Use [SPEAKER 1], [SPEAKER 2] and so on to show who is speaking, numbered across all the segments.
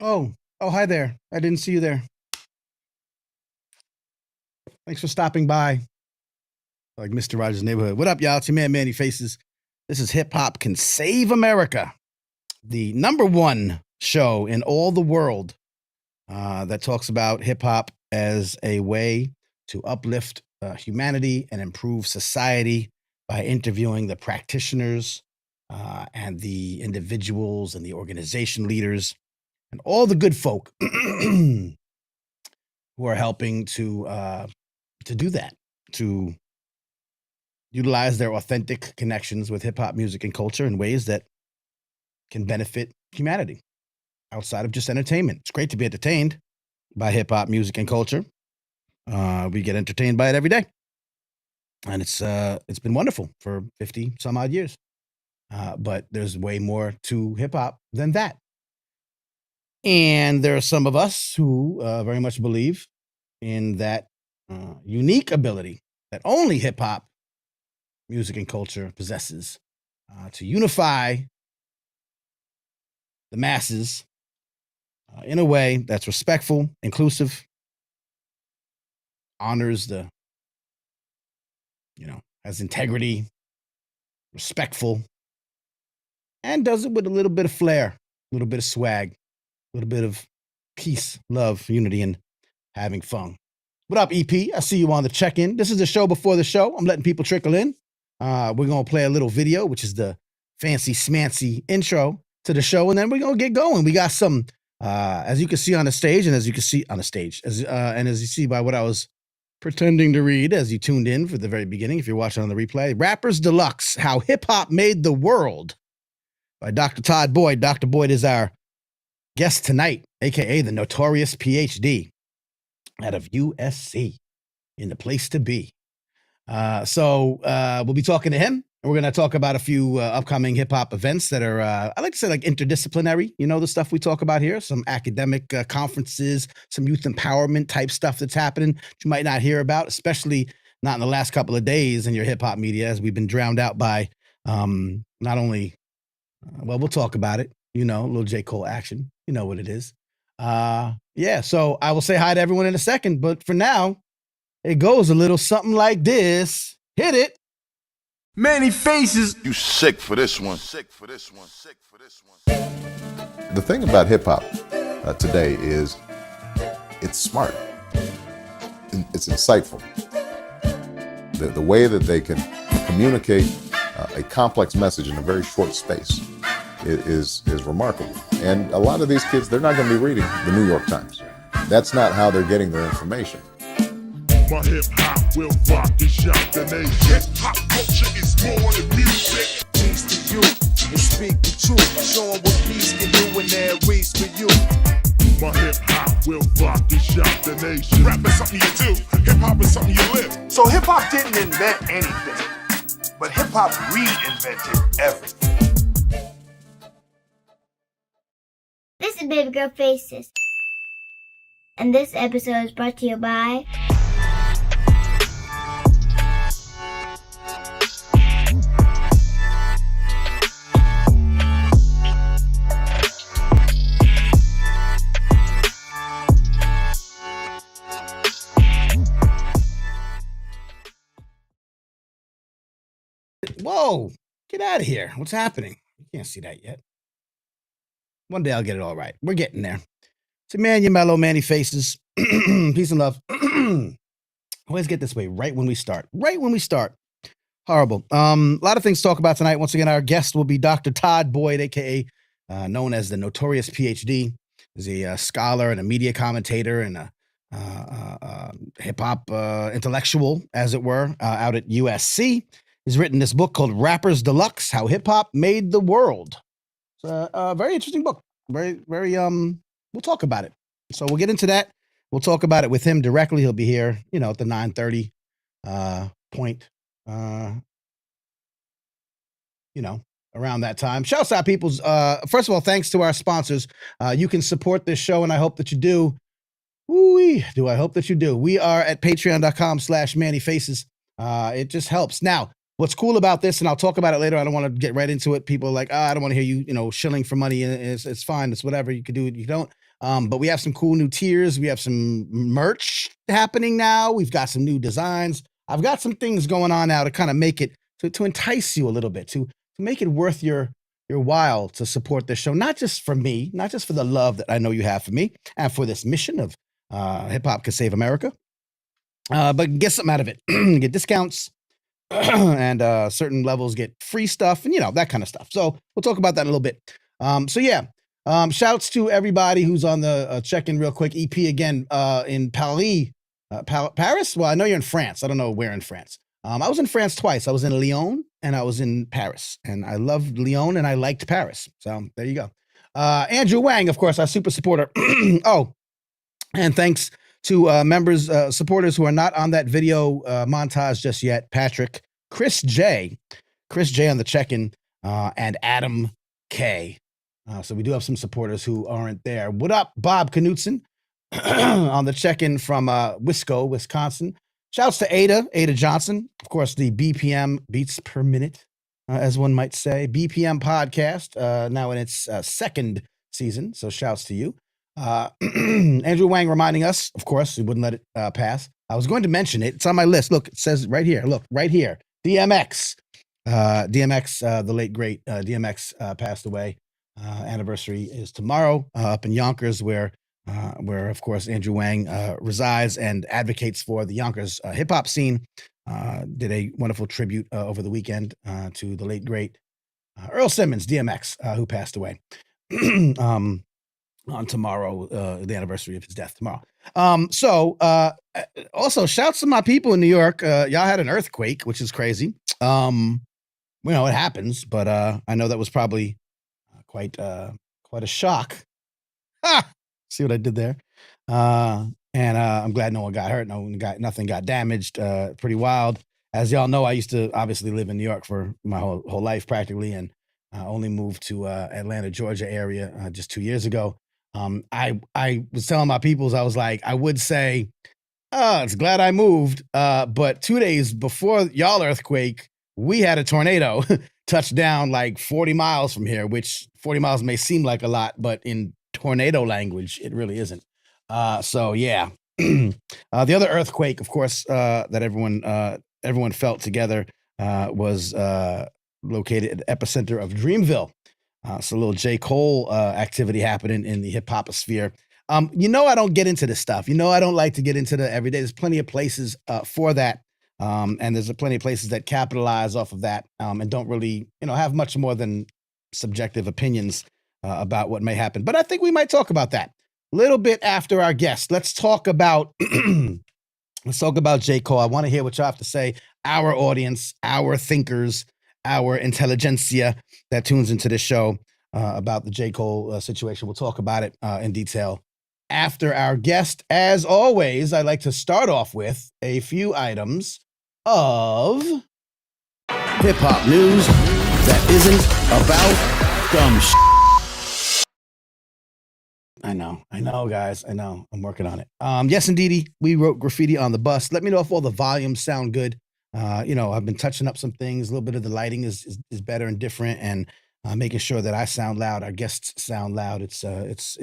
[SPEAKER 1] Oh, hi there. I didn't see you there. Thanks for stopping by. Like Mr. Rogers' Neighborhood. What up, y'all? It's your man, Manny Faces. This is Hip Hop Can Save America, the number one show in all the world that talks about hip hop as a way to uplift humanity and improve society by interviewing the practitioners and the individuals and the organization leaders and all the good folk who are helping to do that, to utilize their authentic connections with hip hop music and culture in ways that can benefit humanity outside of just entertainment. It's great to be entertained by hip hop music and culture. We get entertained by it every day, and it's been wonderful for 50 some odd years. But there's way more to hip hop than that. And there are some of us who very much believe in that unique ability that only hip hop music and culture possesses to unify the masses in a way that's respectful, inclusive, honors has integrity, respectful, and does it with a little bit of flair, a little bit of swag, a little bit of peace, love, unity, and having fun. What up, EP? I see you on the check-in. This is the show before the show. I'm letting people trickle in. We're going to play a little video, which is the fancy smancy intro to the show, and then we're going to get going. We got some, as you can see on the stage, and as you can see on the stage, as you see by what I was pretending to read as you tuned in for the very beginning, if you're watching on the replay, Rappers Deluxe, How Hip-Hop Made the World by Dr. Todd Boyd. Dr. Boyd is our guest tonight, a.k.a. the Notorious Ph.D. out of USC, in the place to be. So we'll be talking to him. We're going to talk about a few upcoming hip hop events that are, I like to say, like interdisciplinary. You know, the stuff we talk about here, some academic conferences, some youth empowerment type stuff that's happening that you might not hear about, especially not in the last couple of days in your hip hop media, as we've been drowned out by not only, well, we'll talk about it, you know, a little J. Cole action. You know what it is. Yeah, so I will say hi to everyone in a second, but for now, it goes a little something like this. Hit it.
[SPEAKER 2] Manny Faces.
[SPEAKER 3] You sick for this one. Sick for this one. Sick for this one.
[SPEAKER 4] The thing about hip hop today is it's smart. It's insightful. The way that they can communicate a complex message in a very short space is remarkable. And a lot of these kids, they're not going to be reading the New York Times. That's not how they're getting their information.
[SPEAKER 3] My hip hop will rock and shock the nation. Hip hop culture is more than music.
[SPEAKER 2] Peace to you and speak the truth. Show 'em what peace can do in their reach for you.
[SPEAKER 3] My hip hop will rock and shock the nation. Rap is something you do. Hip hop is something you live.
[SPEAKER 5] So hip hop didn't invent anything, but hip hop reinvented everything.
[SPEAKER 6] This is Baby Girl Faces, and this episode is brought to you by
[SPEAKER 1] Whoa, get out of here. What's happening? You can't see that yet. One day I'll get it all right. We're getting there. So, man, you mellow Manny Faces. Peace and love. Always get this way right when we start. Right when we start. Horrible. A lot of things to talk about tonight. Once again, our guest will be Dr. Todd Boyd, a.k.a. Known as the Notorious Ph.D. He's a scholar and a media commentator and a hip-hop intellectual, as it were, out at USC. He's written this book called Rappers Deluxe, How Hip-Hop Made the World. It's a very interesting book. Very, we'll talk about it. So we'll get into that. We'll talk about it with him directly. He'll be here, you know, at the 9:30 point, you know, around that time. Shouts out, people's. First of all, thanks to our sponsors. You can support this show, and I hope that you do. Woo-wee, do I hope that you do. We are at patreon.com/mannyfaces. It just helps. Now, what's cool about this, and I'll talk about it later. I don't want to get right into it. People are like, I don't want to hear you, shilling for money. It's fine. It's whatever. You can do it. You don't. But we have some cool new tiers. We have some merch happening now. We've got some new designs. I've got some things going on now to kind of make it to entice you a little bit, to make it worth your while to support this show, not just for me, not just for the love that I know you have for me and for this mission of Hip Hop Can Save America, but get something out of it. Get discounts and certain levels get free stuff and, that kind of stuff. So we'll talk about that in a little bit. Shouts to everybody who's on the check-in real quick. EP again in Paris. Paris? Well, I know you're in France. I don't know where in France. I was in France twice. I was in Lyon and I was in Paris. And I loved Lyon and I liked Paris. So there you go. Andrew Wang, of course, our super supporter. Oh, and thanks to members, supporters who are not on that video montage just yet. Patrick, Chris J on the check-in, and Adam K. So we do have some supporters who aren't there. What up, Bob Knutson on the check-in from Wisco, Wisconsin. Shouts to Ada Johnson, of course, the BPM, beats per minute, as one might say, BPM podcast, now in its second season. So shouts to you. Andrew Wang reminding us, of course, we wouldn't let it pass. I was going to mention it. It's on my list. Look, it says right here. Look, right here. DMX. The late, great DMX passed away. Anniversary is tomorrow up in Yonkers, where of course Andrew Wang resides and advocates for the Yonkers hip hop scene. Did a wonderful tribute over the weekend to the late great Earl Simmons, DMX, who passed away on tomorrow, the anniversary of his death tomorrow. Also shouts to my people in New York. Y'all had an earthquake, which is crazy. It happens, but I know that was probably quite a shock. See what I did there? And I'm glad no one got hurt. Nothing got damaged. Pretty wild. As y'all know, I used to obviously live in New York for my whole life practically, and only moved to Atlanta, Georgia area just 2 years ago. I was telling my peoples, I was like, I would say, it's glad I moved. But 2 days before y'all earthquake, we had a tornado touch down like 40 miles from here, which 40 miles may seem like a lot, but in tornado language, it really isn't. The other earthquake, of course, that everyone felt together was located at the epicenter of Dreamville. So a little J. Cole activity happening in the hip hop sphere. I don't get into this stuff. I don't like to get into the everyday. There's plenty of places for that. And there's plenty of places that capitalize off of that and don't really, have much more than subjective opinions about what may happen. But I think we might talk about that a little bit after our guest. Let's talk about J. Cole. I want to hear what you have to say. Our audience, our thinkers, our intelligentsia that tunes into this show about the J. Cole situation. We'll talk about it in detail after our guest. As always, I'd like to start off with a few items of hip-hop news that isn't about dumb shit. I know, guys. I know. I'm working on it. Yes, indeedy. We wrote graffiti on the bus. Let me know if all the volumes sound good. I've been touching up some things. A little bit of the lighting is better and different, and making sure that I sound loud, our guests sound loud. It's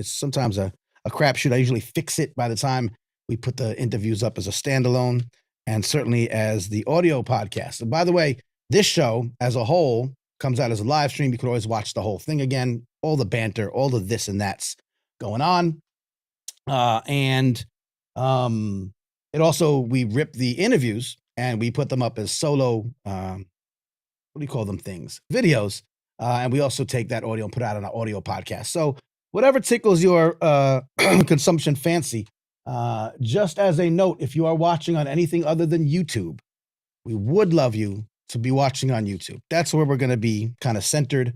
[SPEAKER 1] sometimes a crapshoot. I usually fix it by the time we put the interviews up as a standalone, and certainly as the audio podcast. And by the way, this show as a whole comes out as a live stream. You can always watch the whole thing again, all the banter, all the this and that's going on. It also, we rip the interviews and we put them up as solo, what do you call them things? Videos. And we also take that audio and put it out on an audio podcast. So whatever tickles your consumption fancy. Just as a note, if you are watching on anything other than YouTube, we would love you to be watching on YouTube. That's where we're going to be kind of centered.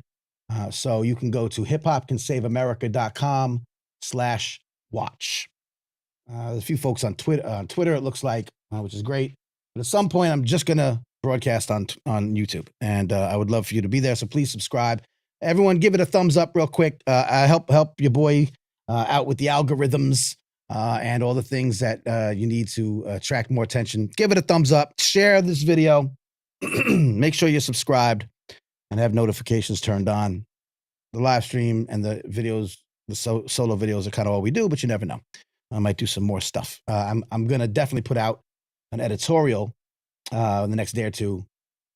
[SPEAKER 1] So you can go to hiphopcansaveamerica.com/watch. There's a few folks on Twitter, it looks like, which is great. But at some point, I'm just going to broadcast on YouTube. And I would love for you to be there. So please subscribe. Everyone, give it a thumbs up real quick. I help your boy out with the algorithms and all the things that you need to attract more attention. Give it a thumbs up. Share this video. Make sure you're subscribed and have notifications turned on. The live stream and the videos, the solo videos are kind of all we do, but you never know. I might do some more stuff. I'm gonna definitely put out an editorial in the next day or two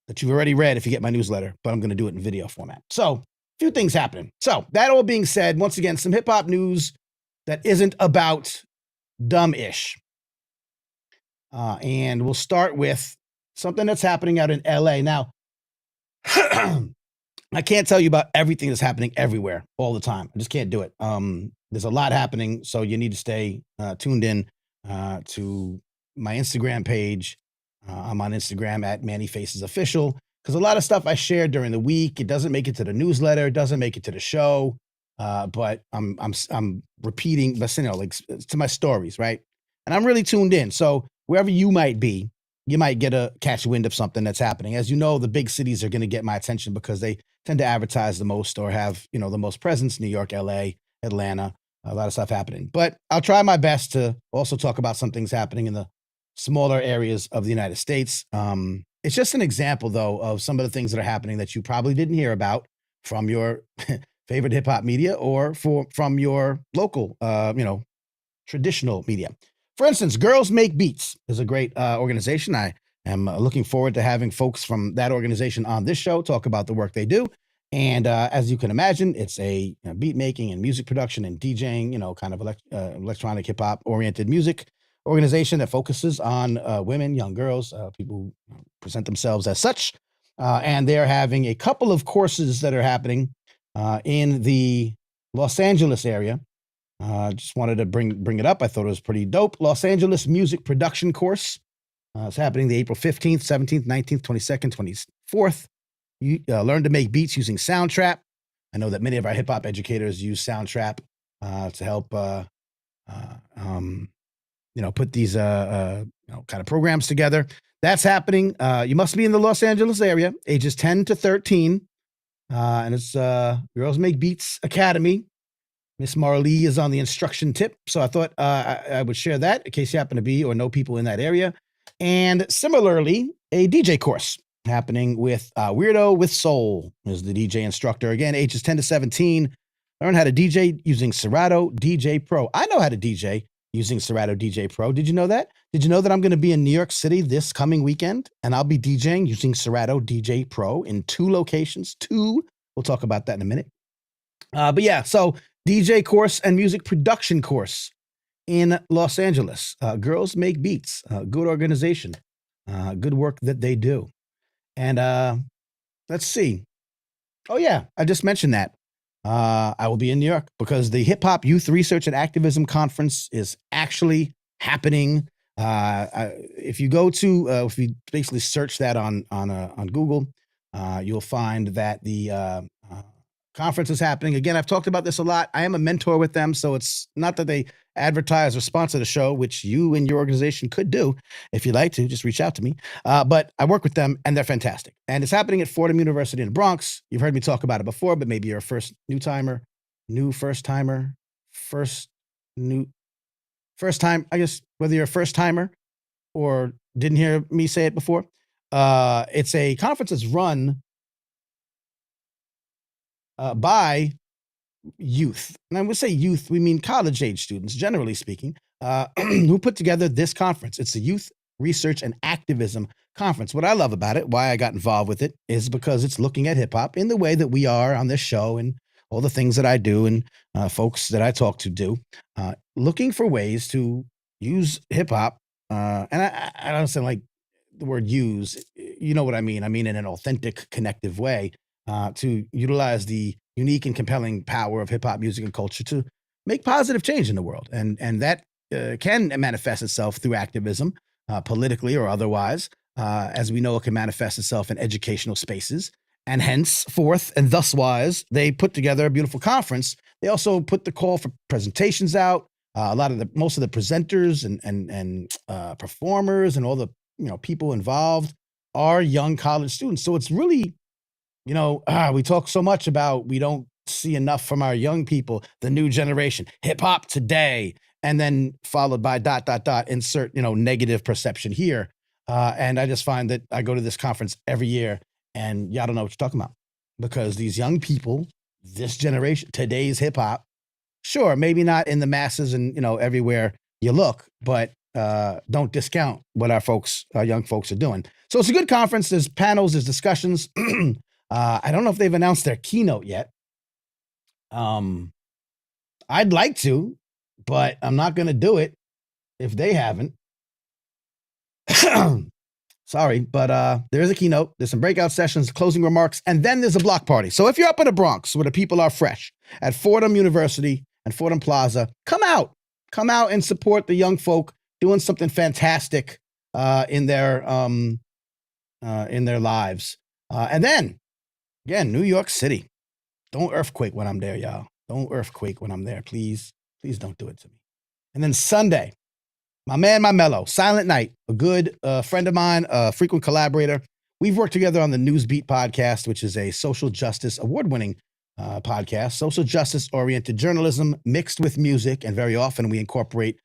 [SPEAKER 1] that you've already read if you get my newsletter, but I'm gonna do it in video format. So, a few things happening. So, that all being said, once again, some hip hop news that isn't about dumb-ish. And we'll start with something that's happening out in LA. Now, I can't tell you about everything that's happening everywhere all the time. I just can't do it. There's a lot happening, so you need to stay tuned in to my Instagram page. I'm on Instagram at Manny Faces Official because a lot of stuff I share during the week, it doesn't make it to the newsletter, it doesn't make it to the show, but I'm repeating, but like to my stories, right? And I'm really tuned in. So wherever you might be, you might get a catch wind of something that's happening. As you know, the big cities are going to get my attention because they tend to advertise the most or have, the most presence. New York, LA, Atlanta, a lot of stuff happening. But I'll try my best to also talk about some things happening in the smaller areas of the United States. It's just an example, though, of some of the things that are happening that you probably didn't hear about from your favorite hip hop media or from your local, traditional media. For instance, Girls Make Beats is a great organization. I am looking forward to having folks from that organization on this show talk about the work they do. And as you can imagine, it's a beat making and music production and DJing, kind of electronic hip hop oriented music organization that focuses on women, young girls, people who present themselves as such. And they're having a couple of courses that are happening in the Los Angeles area. Just wanted to bring it up. I thought it was pretty dope. Los Angeles Music Production Course. It's happening the April 15th, 17th, 19th, 22nd, 24th. You learn to make beats using Soundtrap. I know that many of our hip hop educators use Soundtrap to help, put these, kind of programs together. That's happening. You must be in the Los Angeles area, ages 10 to 13. And it's Girls Make Beats Academy. Miss Marley is on the instruction tip. So I thought I would share that in case you happen to be or know people in that area. And similarly, a DJ course happening with Weirdo with Soul is the DJ instructor. Again, ages 10 to 17. Learn how to DJ using Serato DJ Pro. I know how to DJ using Serato DJ Pro. Did you know that? Did you know that I'm going to be in New York City this coming weekend? And I'll be DJing using Serato DJ Pro in 2 locations. 2. We'll talk about that in a minute. But yeah, so DJ course and music production course in Los Angeles. Girls Make Beats, good organization, good work that they do. And let's see. Oh yeah, I just mentioned that. I will be in New York because the Hip Hop Youth Research and Activism Conference is actually happening. If you go to, if you basically search that on Google, you'll find that the conference is happening. Again, I've talked about this a lot. I am a mentor with them, so it's not that they advertise or sponsor the show, which you and your organization could do. If you'd like to, just reach out to me. But I work with them, and they're fantastic. And it's happening at Fordham University in the Bronx. You've heard me talk about it before, but maybe you're a first time, I guess, whether you're a first timer or didn't hear me say it before. It's a conference that's run by youth. And when we say youth, we mean college age students, generally speaking, who put together this conference. It's the Youth Research and Activism Conference. What I love about it, why I got involved with it, is because it's looking at hip hop in the way that we are on this show and all the things that I do and folks that I talk to do, looking for ways to use hip hop. And I don't say like the word use, you know what I mean? I mean, in an authentic, connective way. To utilize the unique and compelling power of hip hop music and culture to make positive change in the world. And that can manifest itself through activism, politically or otherwise. As we know, it can manifest itself in educational spaces. And henceforth, and thus wise, they put together a beautiful conference. They also put the call for presentations out. Most of the presenters and performers and all the people involved are young college students. So it's really, we talk so much about we don't see enough from our young people, the new generation, hip hop today, and then followed by ... insert, negative perception here. And I just find that I go to this conference every year and y'all don't know what you're talking about because these young people, this generation, today's hip hop Sure, maybe not in the masses and, everywhere you look, but don't discount what our young folks are doing. So it's a good conference. There's panels, there's discussions. I don't know if they've announced their keynote yet. I'd like to, but I'm not going to do it if they haven't. Sorry, but there's a keynote, there's some breakout sessions, closing remarks, and then there's a block party. So if you're up in the Bronx where the people are fresh at Fordham University and Fordham Plaza, come out and support the young folk doing something fantastic in their lives. And then again, New York City. Don't earthquake when I'm there, y'all. Don't earthquake when I'm there, please. Please don't do it to me. And then Sunday, my man, my mellow, Silent Night, a good friend of mine, a frequent collaborator. We've worked together on the Newsbeat podcast, which is a social justice award-winning podcast, social justice-oriented journalism mixed with music, and very often we incorporate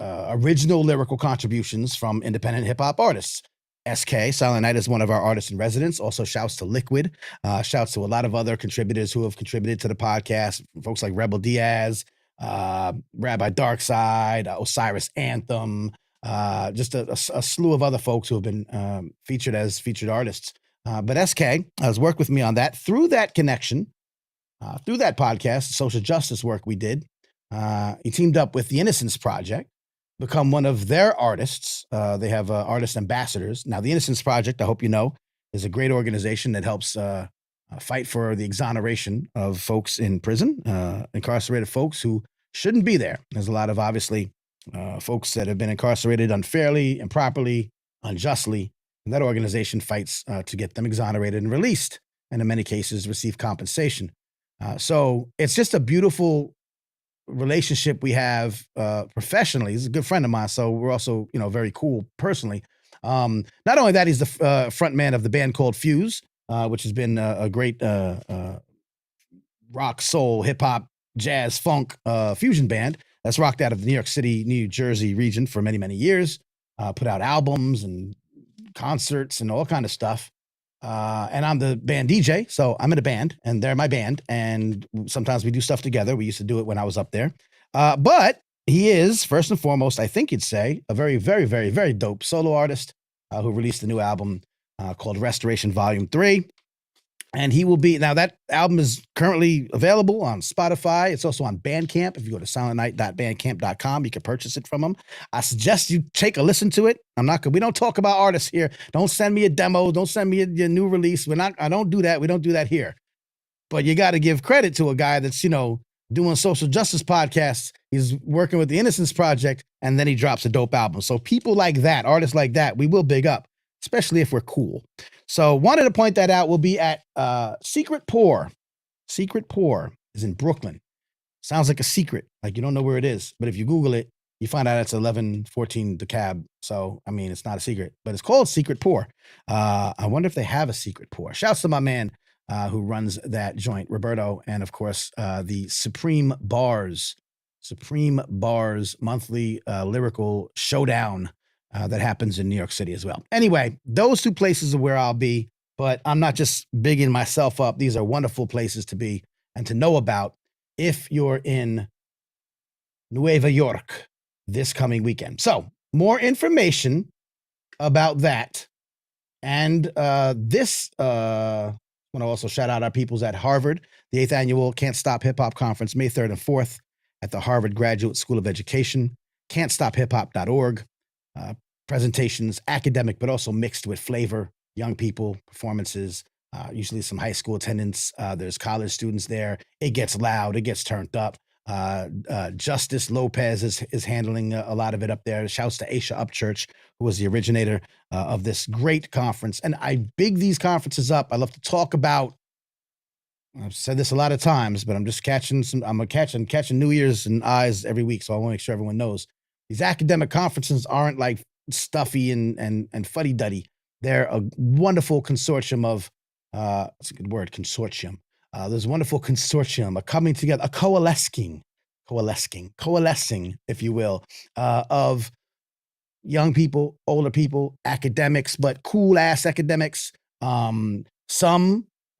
[SPEAKER 1] original lyrical contributions from independent hip-hop artists. SK, Silent Night, is one of our artists in residence. Also shouts to Liquid, shouts to a lot of other contributors who have contributed to the podcast, folks like Rebel Diaz, Rabbi Darkside, Osiris Anthem, just a slew of other folks who have been featured as featured artists. But SK has worked with me on that. Through that connection, through that podcast, the social justice work we did, he teamed up with the Innocence Project, become one of their artists. They have artist ambassadors. Now, the Innocence Project, I hope you know, is a great organization that helps fight for the exoneration of folks in prison, incarcerated folks who shouldn't be there. There's a lot of, obviously, folks that have been incarcerated unfairly, improperly, unjustly, and that organization fights to get them exonerated and released, and in many cases receive compensation. So it's just a beautiful relationship we have professionally. He's a good friend of mine, so we're also, very cool personally. Not only that, he's the front man of the band called Fuse, which has been a great rock, soul, hip hop, jazz, funk fusion band that's rocked out of the New York City, New Jersey region for many, many years. Put out albums and concerts and all kind of stuff. And I'm the band DJ, so I'm in a band, and they're my band, and sometimes we do stuff together. We used to do it when I was up there. But he is, first and foremost, I think you'd say, a very, very, very, very dope solo artist who released a new album called Restoration Volume 3. And he will be, now that album is currently available on Spotify. It's also on Bandcamp. If you go to silentnight.bandcamp.com, you can purchase it from him. I suggest you take a listen to it. We don't talk about artists here. Don't send me a demo. Don't send me your new release. I don't do that. We don't do that here. But you got to give credit to a guy that's, doing social justice podcasts. He's working with the Innocence Project, and then he drops a dope album. So people like that, artists like that, we will big up, especially if we're cool. So wanted to point that out. We'll be at Secret Pour. Secret Pour is in Brooklyn. Sounds like a secret, like you don't know where it is. But if you Google it, you find out it's 1114 DeKalb. So, it's not a secret, but it's called Secret Pour. I wonder if they have a Secret Pour. Shouts to my man who runs that joint, Roberto, and of course, the Supreme Bars monthly lyrical showdown that happens in New York City as well. Anyway, those two places are where I'll be, but I'm not just bigging myself up. These are wonderful places to be and to know about if you're in Nueva York this coming weekend. So more information about that. And I want to also shout out our peoples at Harvard, the 8th annual Can't Stop Hip Hop Conference, May 3rd and 4th at the Harvard Graduate School of Education, can'tstophiphop.org. Presentations, academic, but also mixed with flavor, young people, performances, usually some high school attendance. There's college students there. It gets loud. It gets turned up. Justice Lopez is handling a lot of it up there. Shouts to Aisha Upchurch, who was the originator of this great conference. And I big these conferences up. I love to talk about, I've said this a lot of times, but I'm just catching New Ears and eyes every week. So I want to make sure everyone knows these academic conferences aren't like stuffy and fuddy-duddy. They're a wonderful consortium of, that's a good word, consortium. There's a wonderful consortium, a coming together, a coalescing, if you will, of young people, older people, academics, but cool-ass academics. Some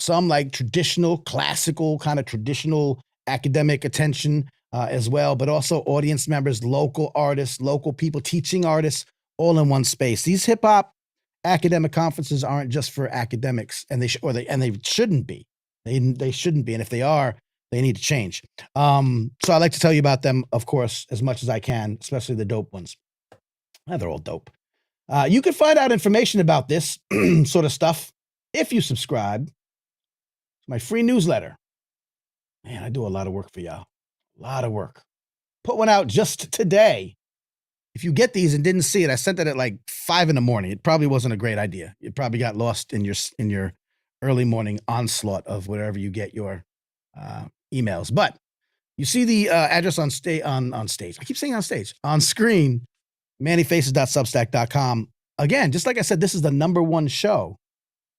[SPEAKER 1] like traditional, classical, kind of traditional academic attention as well, but also audience members, local artists, local people, teaching artists, all in one space. These hip hop academic conferences aren't just for academics, and they shouldn't be. They shouldn't be, and if they are, they need to change. So I like to tell you about them, of course, as much as I can, especially the dope ones. They're all dope. You can find out information about this sort of stuff if you subscribe to my free newsletter. Man, I do a lot of work for y'all. A lot of work. Put one out just today. If you get these and didn't see it, I sent it at like 5 a.m. It probably wasn't a great idea. It probably got lost in your early morning onslaught of wherever you get your emails. But you see the address on stage. I keep saying on stage. On screen, mannyfaces.substack.com. Again, just like I said, this is the #1 show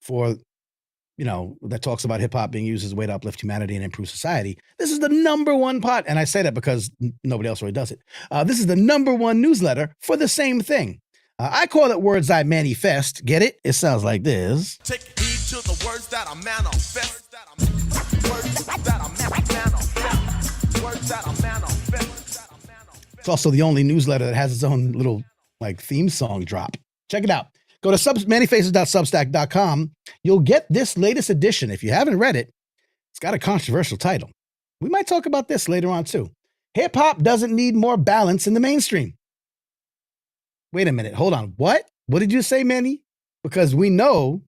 [SPEAKER 1] for, that talks about hip hop being used as a way to uplift humanity and improve society. This is the #1 pot. And I say that because nobody else really does it. This is the #1 newsletter for the same thing. I call it Words I Manifest. Get it? It sounds like this.
[SPEAKER 2] Take heed to the words that I manifest. Words that I manifest. Words that I manifest.
[SPEAKER 1] It's also the only newsletter that has its own little theme song drop. Check it out. Go to mannyfaces.substack.com. You'll get this latest edition. If you haven't read it, it's got a controversial title. We might talk about this later on too. Hip hop doesn't need more balance in the mainstream. Wait a minute. Hold on. What? What did you say, Manny? Because we know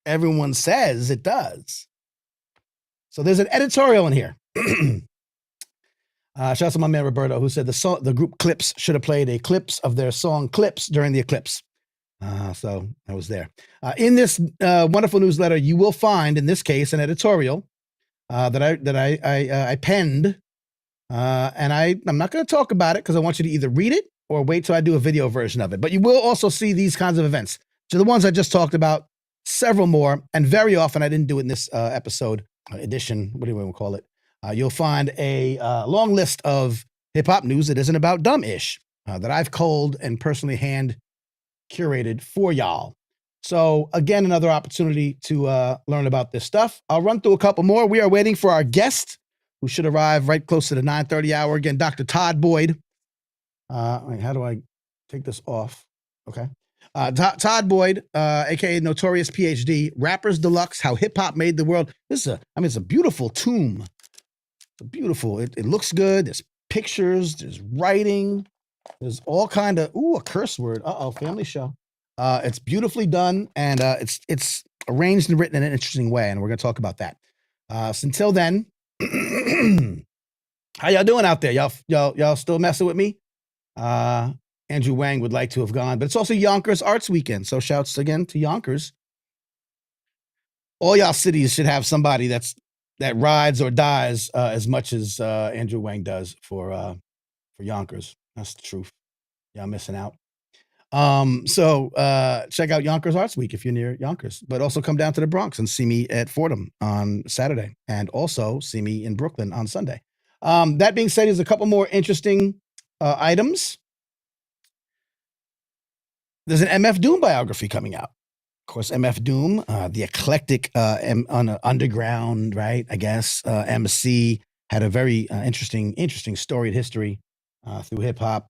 [SPEAKER 1] everyone says it does. So there's an editorial in here. Shout out to my man Roberto, who said the group Clips should have played a clips of their song Clips during the eclipse. So I was there. In this wonderful newsletter, you will find, in this case, an editorial that I penned, and I'm not going to talk about it because I want you to either read it or wait till I do a video version of it. But you will also see these kinds of events. So the ones I just talked about, several more, and very often I didn't do it in this episode edition. What do you want to call it? You'll find a long list of hip hop news that isn't about dumb-ish that I've culled and personally hand curated for y'all. So again, another opportunity to learn about this stuff. I'll run through a couple more. We are waiting for our guest, who should arrive right close to the 9:30 hour. Again, Dr. Todd Boyd. How do I take this off? Okay. Todd Boyd, aka Notorious Ph.D., Rappers Deluxe, How Hip Hop Made the World. It's a beautiful tomb. It's beautiful. It looks good. There's pictures, there's writing. There's all kind of, a curse word. Family show. It's beautifully done, and it's arranged and written in an interesting way, and we're going to talk about that. So until then, how y'all doing out there? Y'all still messing with me? Andrew Wang would like to have gone, but it's also Yonkers Arts Weekend, so shouts again to Yonkers. All y'all cities should have somebody that rides or dies as much as Andrew Wang does for Yonkers. That's the truth. Y'all missing out. So check out Yonkers Arts Week if you're near Yonkers, but also come down to the Bronx and see me at Fordham on Saturday, and also see me in Brooklyn on Sunday. That being said, there's a couple more interesting items. There's an MF Doom biography coming out. Of course, MF Doom, the eclectic underground, right? I guess MC, had a very interesting storied history through hip hop,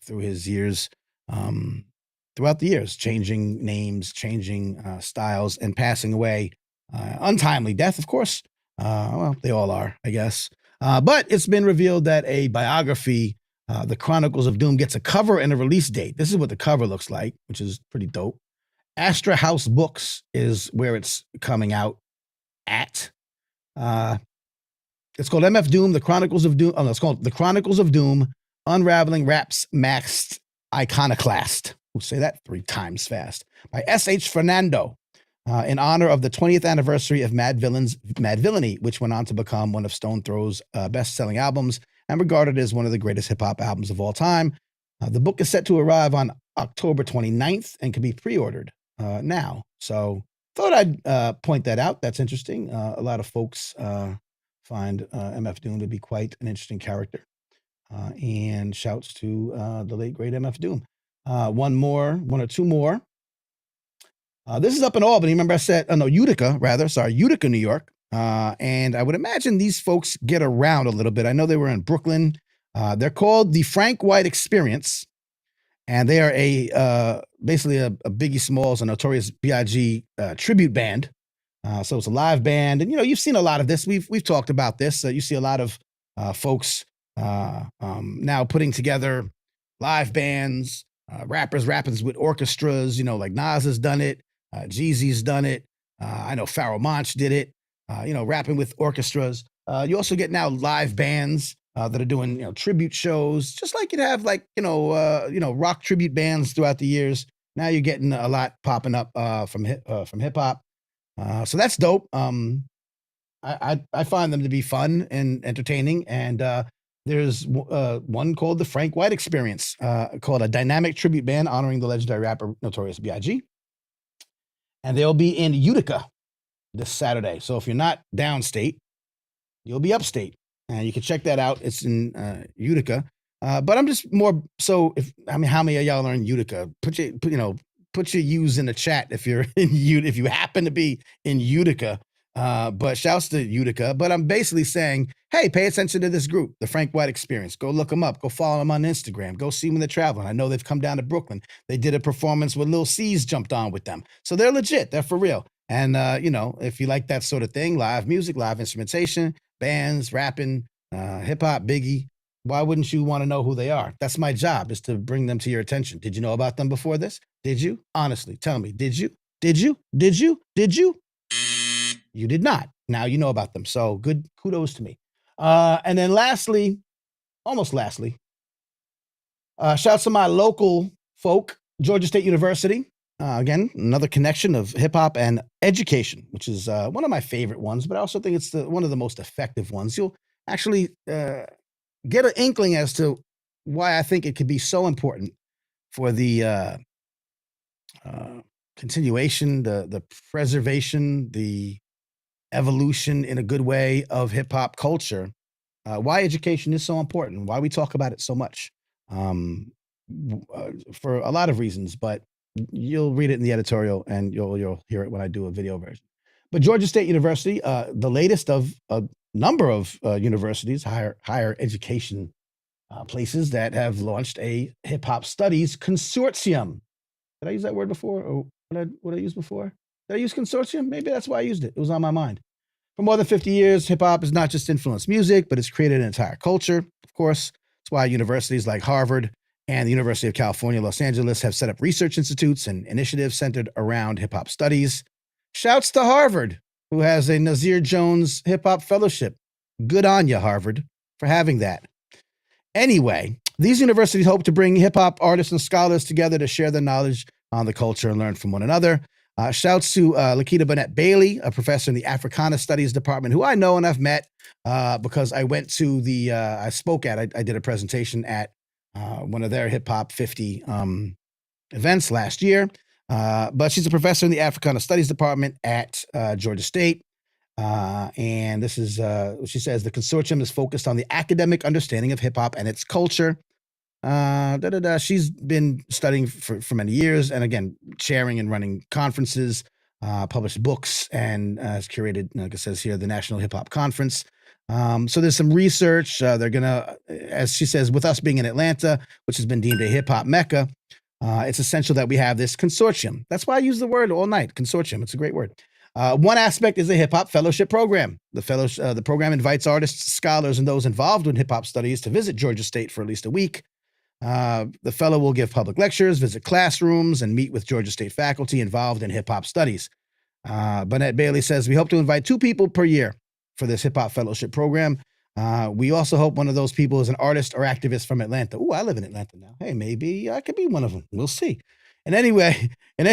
[SPEAKER 1] through his years, throughout the years, changing names, changing styles, and passing away. Untimely death, of course. Well, they all are, I guess. But it's been revealed that a biography, The Chronicles of Doom, gets a cover and a release date. This is what the cover looks like, which is pretty dope. Astra House Books is where it's coming out at. It's called MF Doom, The Chronicles of Doom. It's called The Chronicles of Doom, Unraveling Rap's Maxed Iconoclast. We'll say that 3 times fast. By S.H. Fernando, in honor of the 20th anniversary of Mad Villainy, which went on to become one of Stone Throw's best-selling albums and regarded as one of the greatest hip-hop albums of all time. The book is set to arrive on October 29th and can be pre-ordered now. So thought I'd point that out. That's interesting. A lot of folks find MF Doom to be quite an interesting character. And shouts to the late, great MF Doom. One or two more. This is up in Albany. Remember I said, Utica, Utica, New York. And I would imagine these folks get around a little bit. I know they were in Brooklyn. They're called the Frank White Experience, and they are basically a Biggie Smalls, a Notorious B.I.G. Tribute band. So it's a live band, and you've seen a lot of this. We've talked about this. You see a lot of folks now putting together live bands, rappers rapping with orchestras. Like Nas has done it, Jeezy's done it. I know Pharoah Monch did it. Rapping with orchestras. You also get now live bands that are doing tribute shows, just like you'd have like rock tribute bands throughout the years. Now you're getting a lot popping up from hip hop. So that's dope. I find them to be fun and entertaining. And there's one called the Frank White Experience, called a dynamic tribute band honoring the legendary rapper Notorious B.I.G. And they'll be in Utica this Saturday. So if you're not downstate, you'll be upstate. And you can check that out. It's in Utica. But I'm just more so how many of y'all are in Utica? Put your U's in the chat if you're in if you happen to be in Utica. But shouts to Utica. But I'm basically saying, hey, pay attention to this group, the Frank White Experience. Go look them up. Go follow them on Instagram. Go see when they're traveling. I know they've come down to Brooklyn. They did a performance where Lil C's jumped on with them. So they're legit. They're for real. And, if you like that sort of thing, live music, live instrumentation, bands, rapping, hip hop, Biggie, why wouldn't you want to know who they are? That's my job, is to bring them to your attention. Did you know about them before this? Did you? Honestly, tell me, did you? Did you? Did you? Did you? You did not. Now you know about them. So good. Kudos to me. And then almost lastly, shouts to my local folk, Georgia State University. Again, another connection of hip hop and education, which is one of my favorite ones, but I also think it's one of the most effective ones. You'll actually get an inkling as to why I think it could be so important for the continuation, the preservation, the evolution in a good way of hip hop culture. Why education is so important, why we talk about it so much, for a lot of reasons, but you'll read it in the editorial and you'll hear it when I do a video version. But Georgia State University, the latest of a number of universities, higher education places that have launched a hip hop studies consortium. Did I use that word before? Or what I used before? Did I use consortium? Maybe that's why I used it. It was on my mind. For more than 50 years, hip hop has not just influenced music, but it's created an entire culture. Of course, that's why universities like Harvard and the University of California, Los Angeles have set up research institutes and initiatives centered around hip hop studies. Shouts to Harvard, who has a Nazir Jones hip hop fellowship. Good on you, Harvard, for having that. Anyway, these universities hope to bring hip hop artists and scholars together to share their knowledge on the culture and learn from one another. Shouts to Lakita Burnett Bailey, a professor in the Africana Studies Department, who I know and I've met because I went to I did a presentation at one of their hip hop 50 events last year. But she's a professor in the Africana Studies Department at Georgia State. And this is what she says: the consortium is focused on the academic understanding of hip hop and its culture. She's been studying for many years, and again, chairing and running conferences, published books, and has curated, like it says here, the National Hip Hop Conference. So there's some research. They're gonna, as she says, with us being in Atlanta, which has been deemed a hip hop mecca, it's essential that we have this consortium. That's why I use the word all night, consortium. It's a great word. One aspect is the hip hop fellowship program. The program invites artists, scholars, and those involved in hip hop studies to visit Georgia State for at least a week. The fellow will give public lectures, visit classrooms, and meet with Georgia State faculty involved in hip hop studies. Burnett Bailey says, we hope to invite 2 people per year for this hip hop fellowship program. We also hope one of those people is an artist or activist from Atlanta. Ooh, I live in Atlanta now. Hey, maybe I could be one of them. We'll see. And anyway, in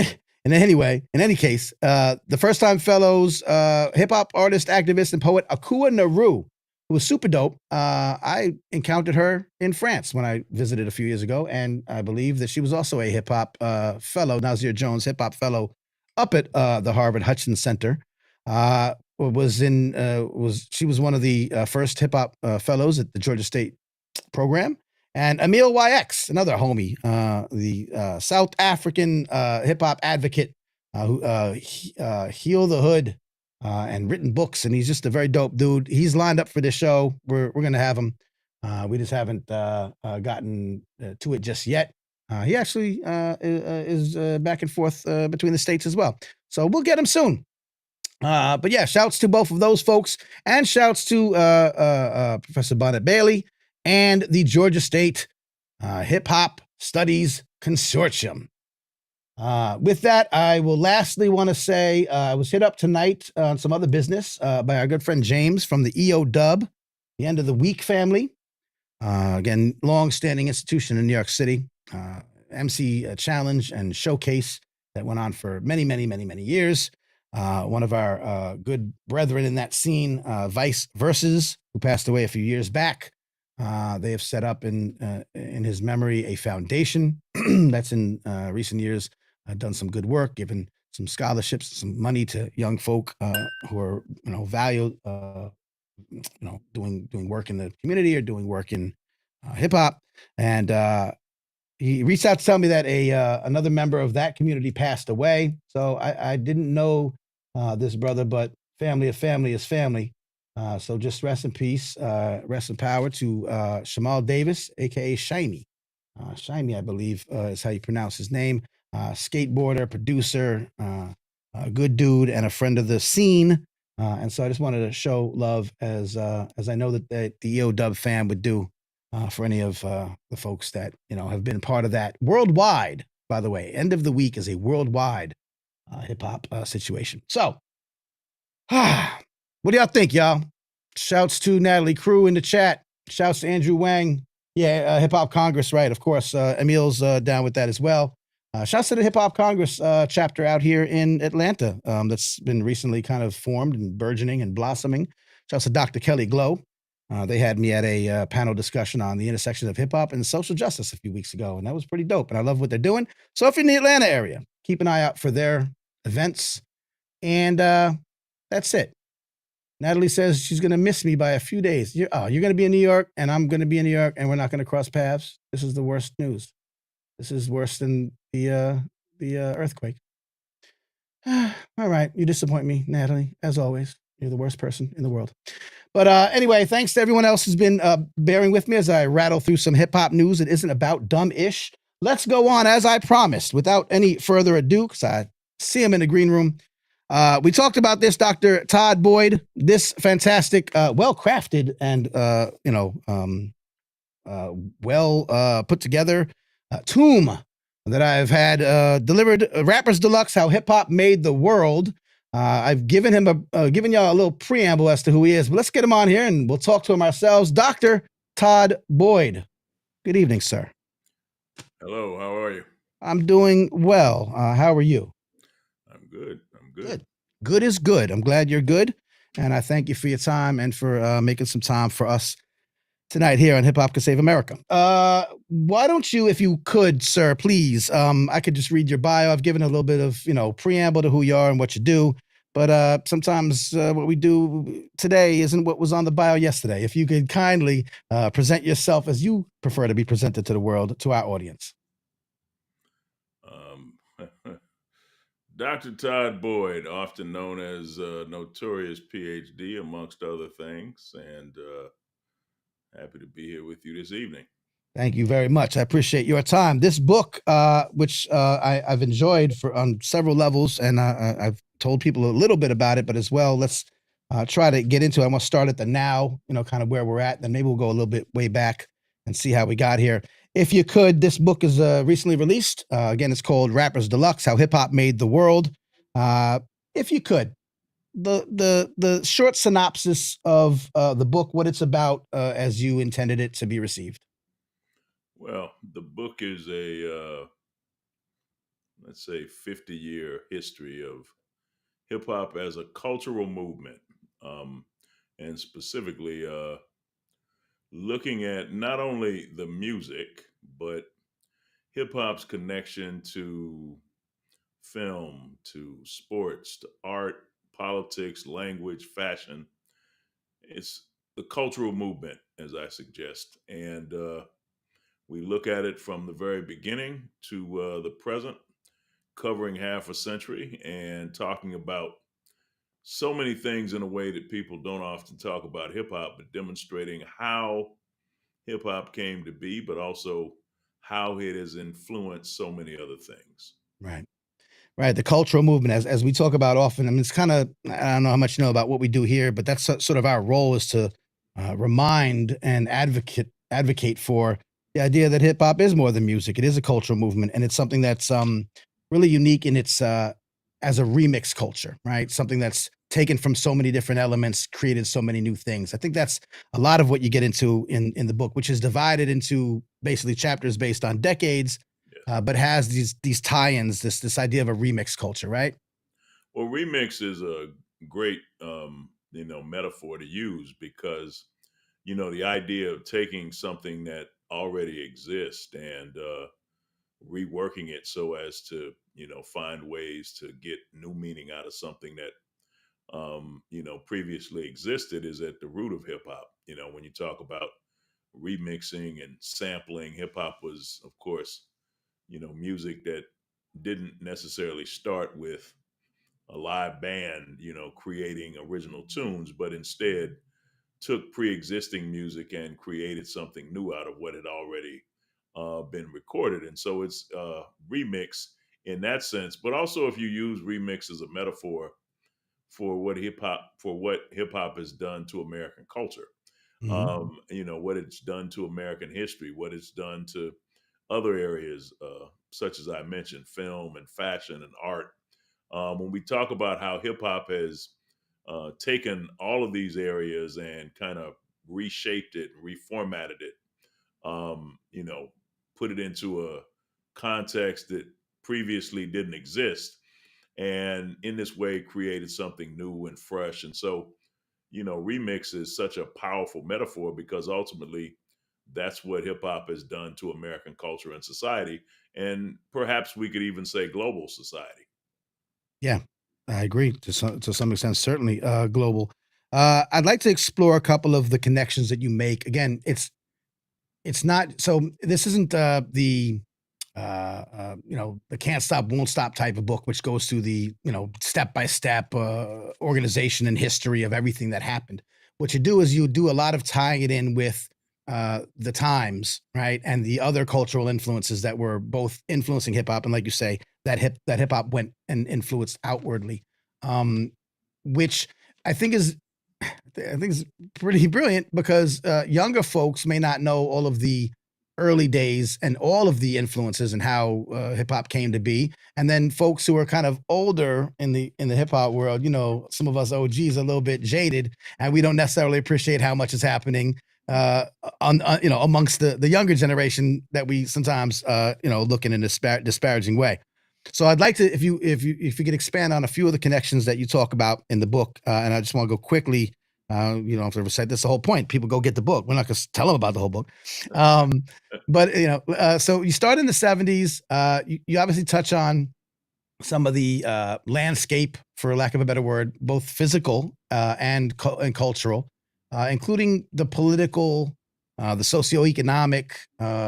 [SPEAKER 1] any case, the first time fellows, hip hop artist, activist, and poet Akua Naru, who was super dope. I encountered her in France when I visited a few years ago, and I believe that she was also a hip hop fellow, Nazir Jones hip hop fellow, up at the Harvard Hutchins Center. She was one of the first hip hop fellows at the Georgia State program. And Emil YX, another homie, the South African hip hop advocate who Heal the Hood and written books, and he's just a very dope dude. He's lined up for this show. We're gonna have him. We just haven't gotten to it just yet. He actually is back and forth between the states as well, so we'll get him soon. But yeah, shouts to both of those folks, and shouts to Professor Bonnet Bailey and the Georgia State Hip Hop Studies Consortium. With that, I will lastly want to say I was hit up tonight on some other business by our good friend James from the EO Dub, the End of the Week family. Again, long-standing institution in New York City, MC challenge and showcase that went on for many, many, many, many years. One of our good brethren in that scene, Vice Versus, who passed away a few years back. They have set up in his memory a foundation that's in recent years done some good work, given some scholarships, some money to young folk who are value doing work in the community or doing work in hip hop. And he reached out to tell me that another member of that community passed away. So I didn't know this brother, but family of family is family. So just rest in peace, rest in power to Shamal Davis, aka Shimey. Shimey, I believe, is how you pronounce his name. Skateboarder, producer, a good dude, and a friend of the scene. And so I just wanted to show love as I know that the EO Dub fam would do for any of the folks that have been part of that worldwide. By the way, End of the Week is a worldwide hip hop situation. So, what do y'all think, y'all? Shouts to Natalie Crew in the chat. Shouts to Andrew Wang. Yeah, Hip Hop Congress, right? Of course, Emil's down with that as well. Shouts to the Hip Hop Congress chapter out here in Atlanta that's been recently kind of formed and burgeoning and blossoming. Shouts to Dr. Kelly Glow. They had me at a panel discussion on the intersection of hip hop and social justice a few weeks ago, and that was pretty dope. And I love what they're doing. So if you're in the Atlanta area, keep an eye out for their events. And that's it. Natalie says she's going to miss me by a few days. You're going to be in New York, and I'm going to be in New York, and we're not going to cross paths. This is the worst news. This is worse than the earthquake. All right. You disappoint me, Natalie, as always. You're the worst person in the world. But anyway, thanks to everyone else who's been bearing with me as I rattle through some hip hop news. It isn't about dumb-ish. Let's go on, as I promised, without any further ado, because I see him in the green room. We talked about this, Dr. Todd Boyd, this fantastic, well-crafted and, well put together tomb that I've had delivered. Rappers Deluxe, How Hip Hop Made the World. I've given him given y'all a little preamble as to who he is, but let's get him on here and we'll talk to him ourselves. Dr. Todd Boyd. Good evening, sir.
[SPEAKER 7] Hello, how are you?
[SPEAKER 1] I'm doing well. How are you?
[SPEAKER 7] I'm good. Good.
[SPEAKER 1] Good is good. I'm glad you're good. And I thank you for your time and for making some time for us tonight here on Hip Hop Can Save America. Why don't you, if you could, sir, please, I could just read your bio. I've given a little bit of, preamble to who you are and what you do. But sometimes what we do today isn't what was on the bio yesterday. If you could kindly present yourself as you prefer to be presented to the world, to our audience.
[SPEAKER 7] Dr. Todd Boyd, often known as Notorious Ph.D., amongst other things, and happy to be here with you this evening.
[SPEAKER 1] Thank you very much. I appreciate your time. This book, which I've enjoyed on several levels, and I've told people a little bit about it, but as well, let's try to get into it. I'm going to start at the now, kind of where we're at, then maybe we'll go a little bit way back and see how we got here. If you could, this book is recently released. Again, it's called Rappers Deluxe, How Hip Hop Made the World. If you could, the short synopsis of the book, what it's about as you intended it to be received.
[SPEAKER 7] Well, the book is a, let's say, 50-year history of hip hop as a cultural movement, and specifically looking at not only the music, but hip hop's connection to film, to sports, to art, politics, language, fashion. It's the cultural movement, as I suggest. And we look at it from the very beginning to the present, covering half a century and talking about so many things in a way that people don't often talk about hip hop, but demonstrating how hip hop came to be, but also how it has influenced so many other things.
[SPEAKER 1] Right. Right, the cultural movement, as we talk about often. I mean, it's kind of, I don't know how much you know about what we do here, but that's sort of our role, is to remind and advocate for the idea that hip hop is more than music. It is a cultural movement, and it's something that's really unique in its as a remix culture, right? Something that's taken from so many different elements, created so many new things. I think that's a lot of what you get into in the book, which is divided into basically chapters based on decades,
[SPEAKER 7] Yes.
[SPEAKER 1] but has these tie-ins, this idea of a remix culture, right?
[SPEAKER 7] Well, remix is a great, metaphor to use because, the idea of taking something that already exists and reworking it so as to, find ways to get new meaning out of something that previously existed is at the root of hip hop. When you talk about remixing and sampling, hip hop was, of course, music that didn't necessarily start with a live band, creating original tunes, but instead took pre-existing music and created something new out of what had already been recorded. And so it's remix in that sense. But also, if you use remix as a metaphor for what hip hop has done to American culture,
[SPEAKER 1] Mhm.
[SPEAKER 7] what it's done to American history, what it's done to other areas, such as I mentioned, film and fashion and art. When we talk about how hip hop has taken all of these areas and kind of reshaped it, reformatted it, um, you know, put it into a context that previously didn't exist, and in this way created something new and fresh. And so, remix is such a powerful metaphor because ultimately that's what hip hop has done to American culture and society, and perhaps we could even say global society.
[SPEAKER 1] Yeah, I agree to some extent, certainly global. I'd like to explore a couple of the connections that you make. Again, it's not so. This isn't the can't stop, won't stop type of book, which goes through the step by step organization and history of everything that happened. What you do is you do a lot of tying it in with the times, right, and the other cultural influences that were both influencing hip hop, and like you say, that hip hop went and influenced outwardly, um, which I think is I think it's pretty brilliant because younger folks may not know all of the early days and all of the influences and how hip hop came to be. And then folks who are kind of older in the hip hop world, some of us OGs are a little bit jaded, and we don't necessarily appreciate how much is happening amongst the younger generation that we sometimes look in a disparaging way. So I'd like to, if you could expand on a few of the connections that you talk about in the book, and I just want to go quickly. You don't have to recite this the whole point. People go get the book. We're not going to tell them about the whole book. Um, but so you start in the '70s. You obviously touch on some of the landscape, for lack of a better word, both physical and cultural, including the political, the socioeconomic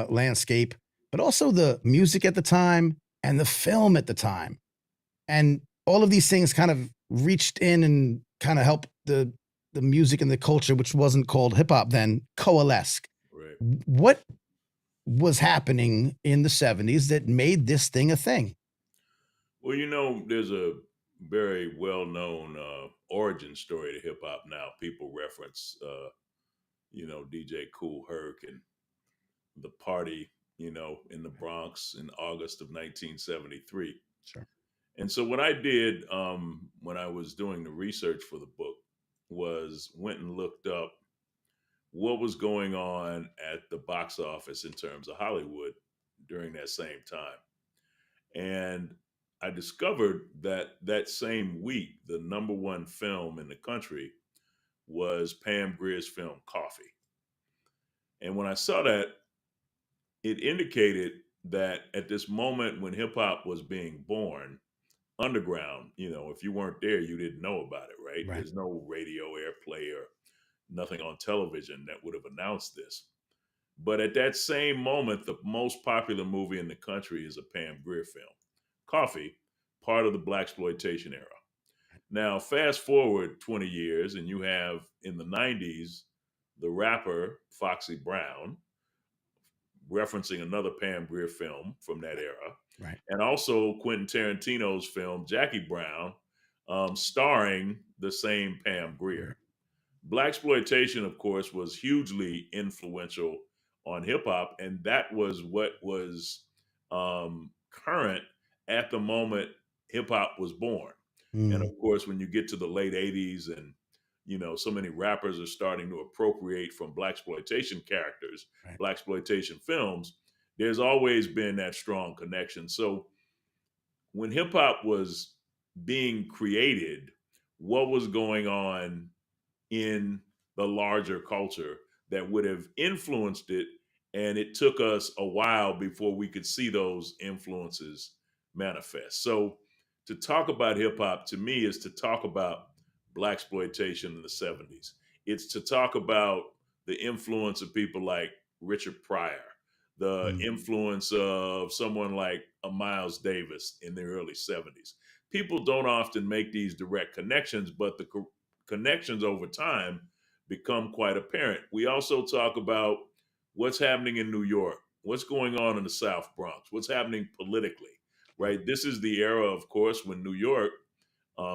[SPEAKER 1] landscape, but also the music at the time and the film at the time. And all of these things kind of reached in and kind of helped the music and the culture, which wasn't called hip hop then, coalesce.
[SPEAKER 7] Right.
[SPEAKER 1] What was happening in the '70s that made this thing a thing?
[SPEAKER 7] Well, there's a very well-known origin story to hip hop now. People reference, DJ Cool Herc and the party, in the Bronx in August of 1973.
[SPEAKER 1] Sure.
[SPEAKER 7] And so what I did when I was doing the research for the book was went and looked up what was going on at the box office in terms of Hollywood during that same time. And I discovered that that same week, the number one film in the country was Pam Grier's film Coffee. And when I saw that, it indicated that at this moment when hip hop was being born, underground, if you weren't there, you didn't know about it, right?
[SPEAKER 1] Right.
[SPEAKER 7] There's no radio airplay or nothing on television that would have announced this. But at that same moment, the most popular movie in the country is a Pam Grier film, Coffee, part of the black exploitation era. Now, fast forward 20 years, and you have in the 90s the rapper Foxy Brown, referencing another Pam Grier film from that era,
[SPEAKER 1] Right.
[SPEAKER 7] and also Quentin Tarantino's film Jackie Brown, starring the same Pam Grier.
[SPEAKER 1] Right.
[SPEAKER 7] Black exploitation, of course, was hugely influential on hip hop, and that was what was current at the moment hip hop was born. And of
[SPEAKER 1] Mm,
[SPEAKER 7] course, when you get to the late '80s, and so many rappers are starting to appropriate from black exploitation characters,
[SPEAKER 1] right.
[SPEAKER 7] black exploitation films. There's always been that strong connection. So when hip hop was being created, what was going on in the larger culture that would have influenced it. And it took us a while before we could see those influences manifest. So to talk about hip hop to me is to talk about black exploitation in the 70s. It's to talk about the influence of people like Richard Pryor, the
[SPEAKER 1] Mm,
[SPEAKER 7] influence of someone like a Miles Davis in the early 70s. People don't often make these direct connections, but the connections over time become quite apparent. We also talk about what's happening in New York, what's going on in the South Bronx, what's happening politically, right? This is the era, of course, when New York,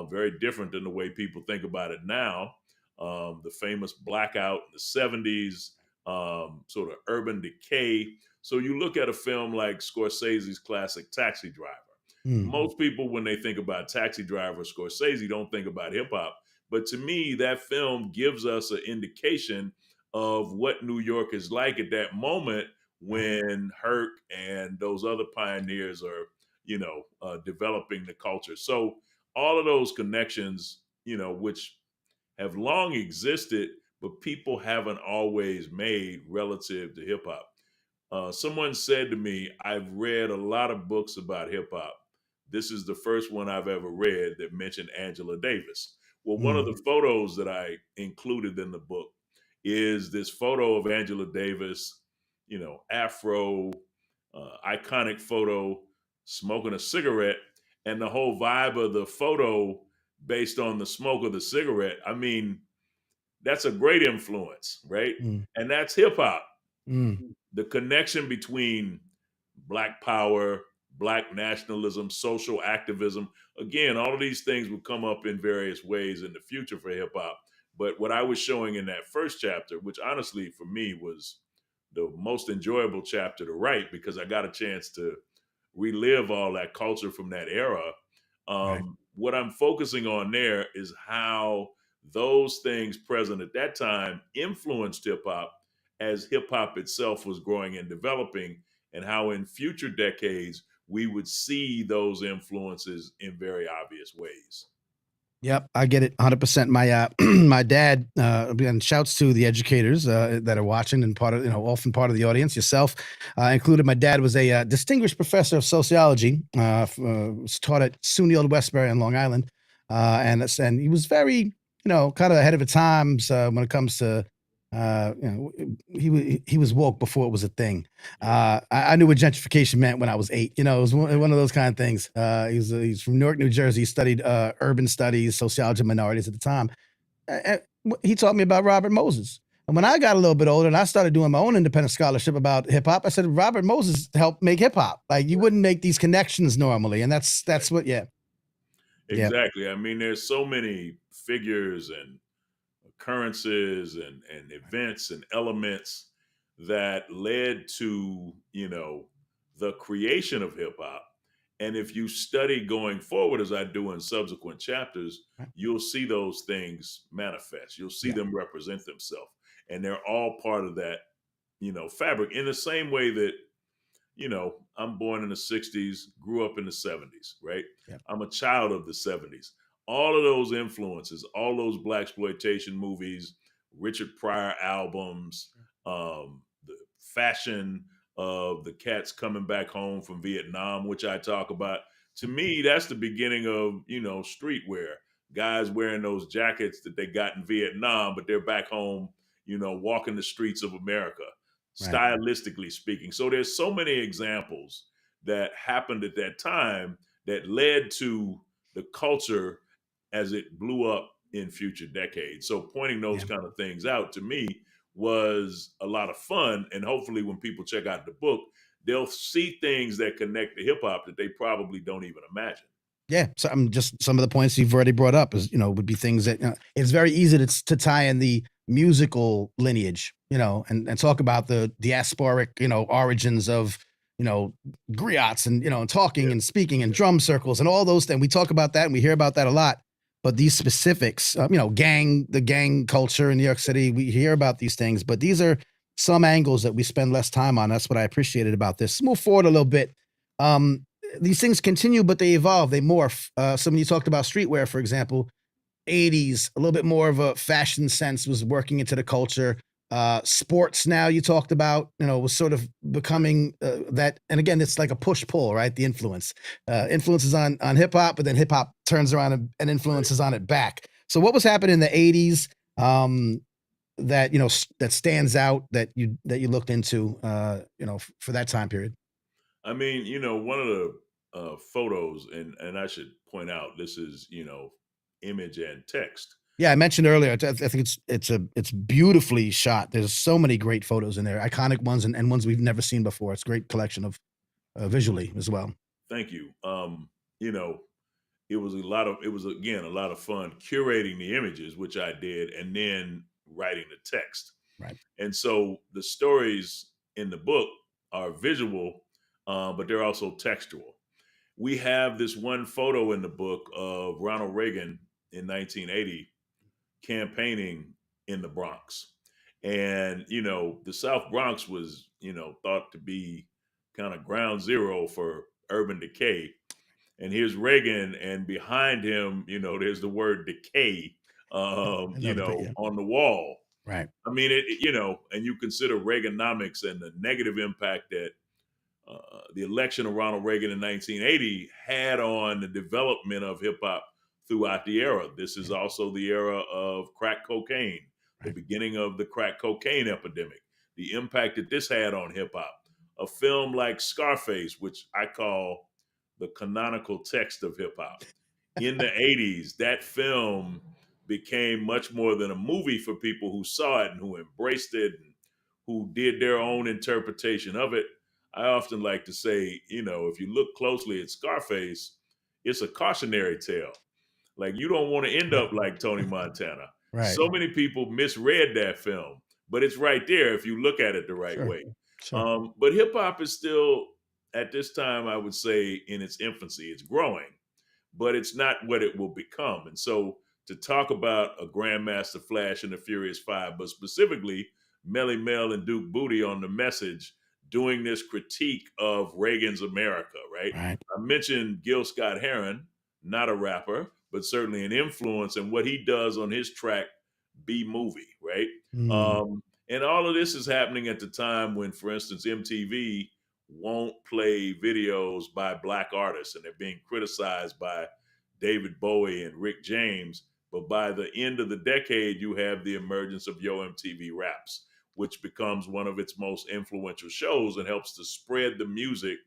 [SPEAKER 7] very different than the way people think about it now. The famous blackout in the 70s, sort of urban decay. So you look at a film like Scorsese's classic Taxi Driver.
[SPEAKER 1] mm,
[SPEAKER 7] Most people, when they think about Taxi Driver, Scorsese, don't think about hip hop. But to me, that film gives us an indication of what New York is like at that moment
[SPEAKER 1] right.
[SPEAKER 7] when Herc and those other pioneers are, developing the culture. So all of those connections, which have long existed, but people haven't always made relative to hip hop. Someone said to me, I've read a lot of books about hip hop. This is the first one I've ever read that mentioned Angela Davis. Well, one of
[SPEAKER 1] Mm,
[SPEAKER 7] the photos that I included in the book is this photo of Angela Davis, afro, iconic photo, smoking a cigarette, and the whole vibe of the photo based on the smoke of the cigarette. I mean, that's a great influence, right?
[SPEAKER 1] mm,
[SPEAKER 7] And that's hip hop.
[SPEAKER 1] mm.
[SPEAKER 7] The connection between black power, black nationalism, social activism. Again, all of these things will come up in various ways in the future for hip hop. But what I was showing in that first chapter, which honestly for me was the most enjoyable chapter to write because I got a chance to relive all that culture from that era.
[SPEAKER 1] Right.
[SPEAKER 7] What I'm focusing on there is how those things present at that time influenced hip hop as hip hop itself was growing and developing, and how in future decades we would see those influences in very obvious ways.
[SPEAKER 1] Yep, I get it 100%. My my dad, and shouts to the educators that are watching and part of, often part of the audience, yourself included. My dad was a distinguished professor of sociology, was taught at SUNY Old Westbury on Long Island, and he was very, kind of ahead of the times when it comes to, he was woke before it was a thing.
[SPEAKER 7] Yeah.
[SPEAKER 1] I knew what gentrification meant when I was 8. It was one of those kind of things. He's from Newark, New Jersey. He studied urban studies, sociology of minorities at the time. He taught me about Robert Moses. And when I got a little bit older and I started doing my own independent scholarship about hip hop, I said Robert Moses helped make hip hop. Like you wouldn't make these connections normally, and that's
[SPEAKER 7] Right.
[SPEAKER 1] what. Yeah, yeah,
[SPEAKER 7] Exactly. I mean, there's so many figures and occurrences and events and elements that led to the creation of hip hop. And if you study going forward, as I do in subsequent chapters,
[SPEAKER 1] right,
[SPEAKER 7] you'll see those things manifest. You'll see
[SPEAKER 1] yeah,
[SPEAKER 7] them represent themselves, and they're all part of that fabric. In the same way that I'm born in the 60s, grew up in the 70s, right?
[SPEAKER 1] yeah,
[SPEAKER 7] I'm a child of the 70s. All of those influences, all those black exploitation movies, Richard Pryor albums, the fashion of the cats coming back home from Vietnam, which I talk about. To me, that's the beginning of, streetwear. Guys wearing those jackets that they got in Vietnam, but they're back home, walking the streets of America,
[SPEAKER 1] right,
[SPEAKER 7] stylistically speaking. So there's so many examples that happened at that time that led to the culture as it blew up in future decades. So pointing those
[SPEAKER 1] Yeah.
[SPEAKER 7] kind of things out to me was a lot of fun. And hopefully when people check out the book, they'll see things that connect to hip hop that they probably don't even imagine.
[SPEAKER 1] Yeah, so I'm just some of the points you've already brought up is, would be things that, it's very easy to tie in the musical lineage, and talk about the diasporic, origins of, you know, griots and, and talking
[SPEAKER 7] Yeah.
[SPEAKER 1] and speaking and
[SPEAKER 7] Yeah.
[SPEAKER 1] drum circles and all those things. We talk about that and we hear about that a lot. But these specifics, the gang culture in New York City, we hear about these things, but these are some angles that we spend less time on. That's what I appreciated about this. Move forward a little bit. Um, these things continue, but they evolve, they morph. So when you talked about streetwear, for example, 80s, a little bit more of a fashion sense was working into the culture. Sports now you talked about, was sort of becoming that. And again, it's like a push pull, right? The influences on hip hop, but then hip hop turns around and influences on it back. So what was happening in the 80s that, that stands out that you looked into, for that time period?
[SPEAKER 7] I mean, one of the photos, and I should point out, this is, image and text.
[SPEAKER 1] Yeah, I mentioned earlier. I think it's beautifully shot. There's so many great photos in there, iconic ones and ones we've never seen before. It's a great collection of visually as well.
[SPEAKER 7] Thank you. You know, it was again a lot of fun curating the images, which I did, and then writing the text.
[SPEAKER 1] Right.
[SPEAKER 7] And so the stories in the book are visual, but they're also textual. We have this one photo in the book of Ronald Reagan in 1980 campaigning in the Bronx. And, the South Bronx was, thought to be kind of ground zero for urban decay. And here's Reagan, and behind him, there's the word decay,
[SPEAKER 1] Another bit, yeah.
[SPEAKER 7] on the wall.
[SPEAKER 1] Right.
[SPEAKER 7] I mean, and you consider Reaganomics and the negative impact that the election of Ronald Reagan in 1980 had on the development of hip hop throughout the era. This is
[SPEAKER 1] Yeah.
[SPEAKER 7] also the era of crack cocaine, the
[SPEAKER 1] Right.
[SPEAKER 7] beginning of the crack cocaine epidemic, the impact that this had on hip hop. A film like Scarface, which I call the canonical text of hip hop. In the 80s, that film became much more than a movie for people who saw it and who embraced it and who did their own interpretation of it. I often like to say, if you look closely at Scarface, it's a cautionary tale. Like, you don't want to end up like Tony Montana.
[SPEAKER 1] Right.
[SPEAKER 7] So many people misread that film, but it's right there if you look at it the right
[SPEAKER 1] Sure.
[SPEAKER 7] way.
[SPEAKER 1] Sure.
[SPEAKER 7] But hip hop is still, at this time, I would say, in its infancy. It's growing, but it's not what it will become. And so to talk about a Grandmaster Flash and the Furious Five, but specifically Melly Mel and Duke Booty on The Message doing this critique of Reagan's America, right?
[SPEAKER 1] Right.
[SPEAKER 7] I mentioned Gil Scott Heron, not a rapper, but certainly an influence in what he does on his track B Movie, right?
[SPEAKER 1] Mm.
[SPEAKER 7] And all of this is happening at the time when, for instance, MTV won't play videos by Black artists, and they're being criticized by David Bowie and Rick James. But by the end of the decade, you have the emergence of Yo MTV Raps, which becomes one of its most influential shows and helps to spread the music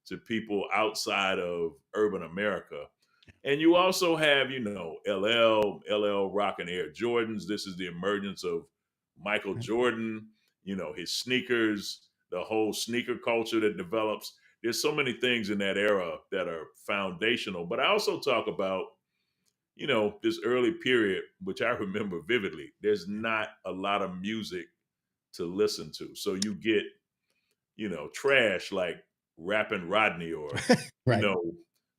[SPEAKER 7] to people outside of urban America. And you also have, LL rocking Air Jordans. This is the emergence of Michael
[SPEAKER 1] Right.
[SPEAKER 7] Jordan, his sneakers, the whole sneaker culture that develops. There's so many things in that era that are foundational. But I also talk about, this early period, which I remember vividly. There's not a lot of music to listen to. So you get, trash like Rapping Rodney or, you
[SPEAKER 1] Right.
[SPEAKER 7] know,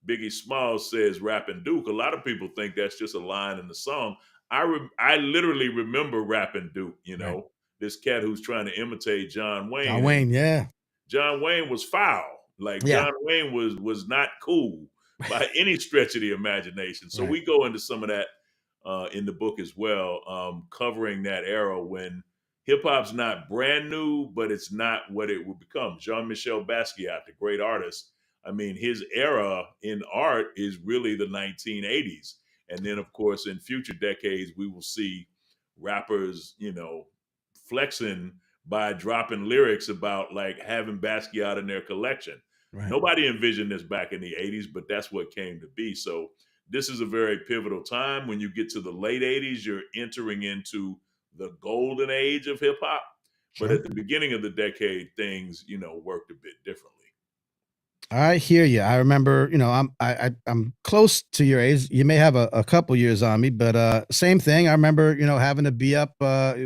[SPEAKER 7] Biggie Smalls says Rapping Duke. A lot of people think that's just a line in the song. I literally remember Rapping Duke,
[SPEAKER 1] Right.
[SPEAKER 7] this cat who's trying to imitate John
[SPEAKER 1] John
[SPEAKER 7] Wayne. And
[SPEAKER 1] Wayne. Yeah.
[SPEAKER 7] John Wayne was foul. Like,
[SPEAKER 1] Yeah.
[SPEAKER 7] John Wayne was not cool by any stretch of the imagination. So
[SPEAKER 1] Right.
[SPEAKER 7] we go into some of that in the book as well, covering that era when hip hop's not brand new, but it's not what it will become. Jean-Michel Basquiat, the great artist, I mean, his era in art is really the 1980s. And then, of course, in future decades, we will see rappers, flexing by dropping lyrics about like having Basquiat in their collection.
[SPEAKER 1] Right.
[SPEAKER 7] Nobody envisioned this back in the 80s, but that's what came to be. So this is a very pivotal time. When you get to the late 80s, you're entering into the golden age of hip hop. But
[SPEAKER 1] Sure.
[SPEAKER 7] at the beginning of the decade, things, worked a bit differently.
[SPEAKER 1] I hear you. I remember, I'm close to your age. You may have a couple years on me, but same thing. I remember, having to be up,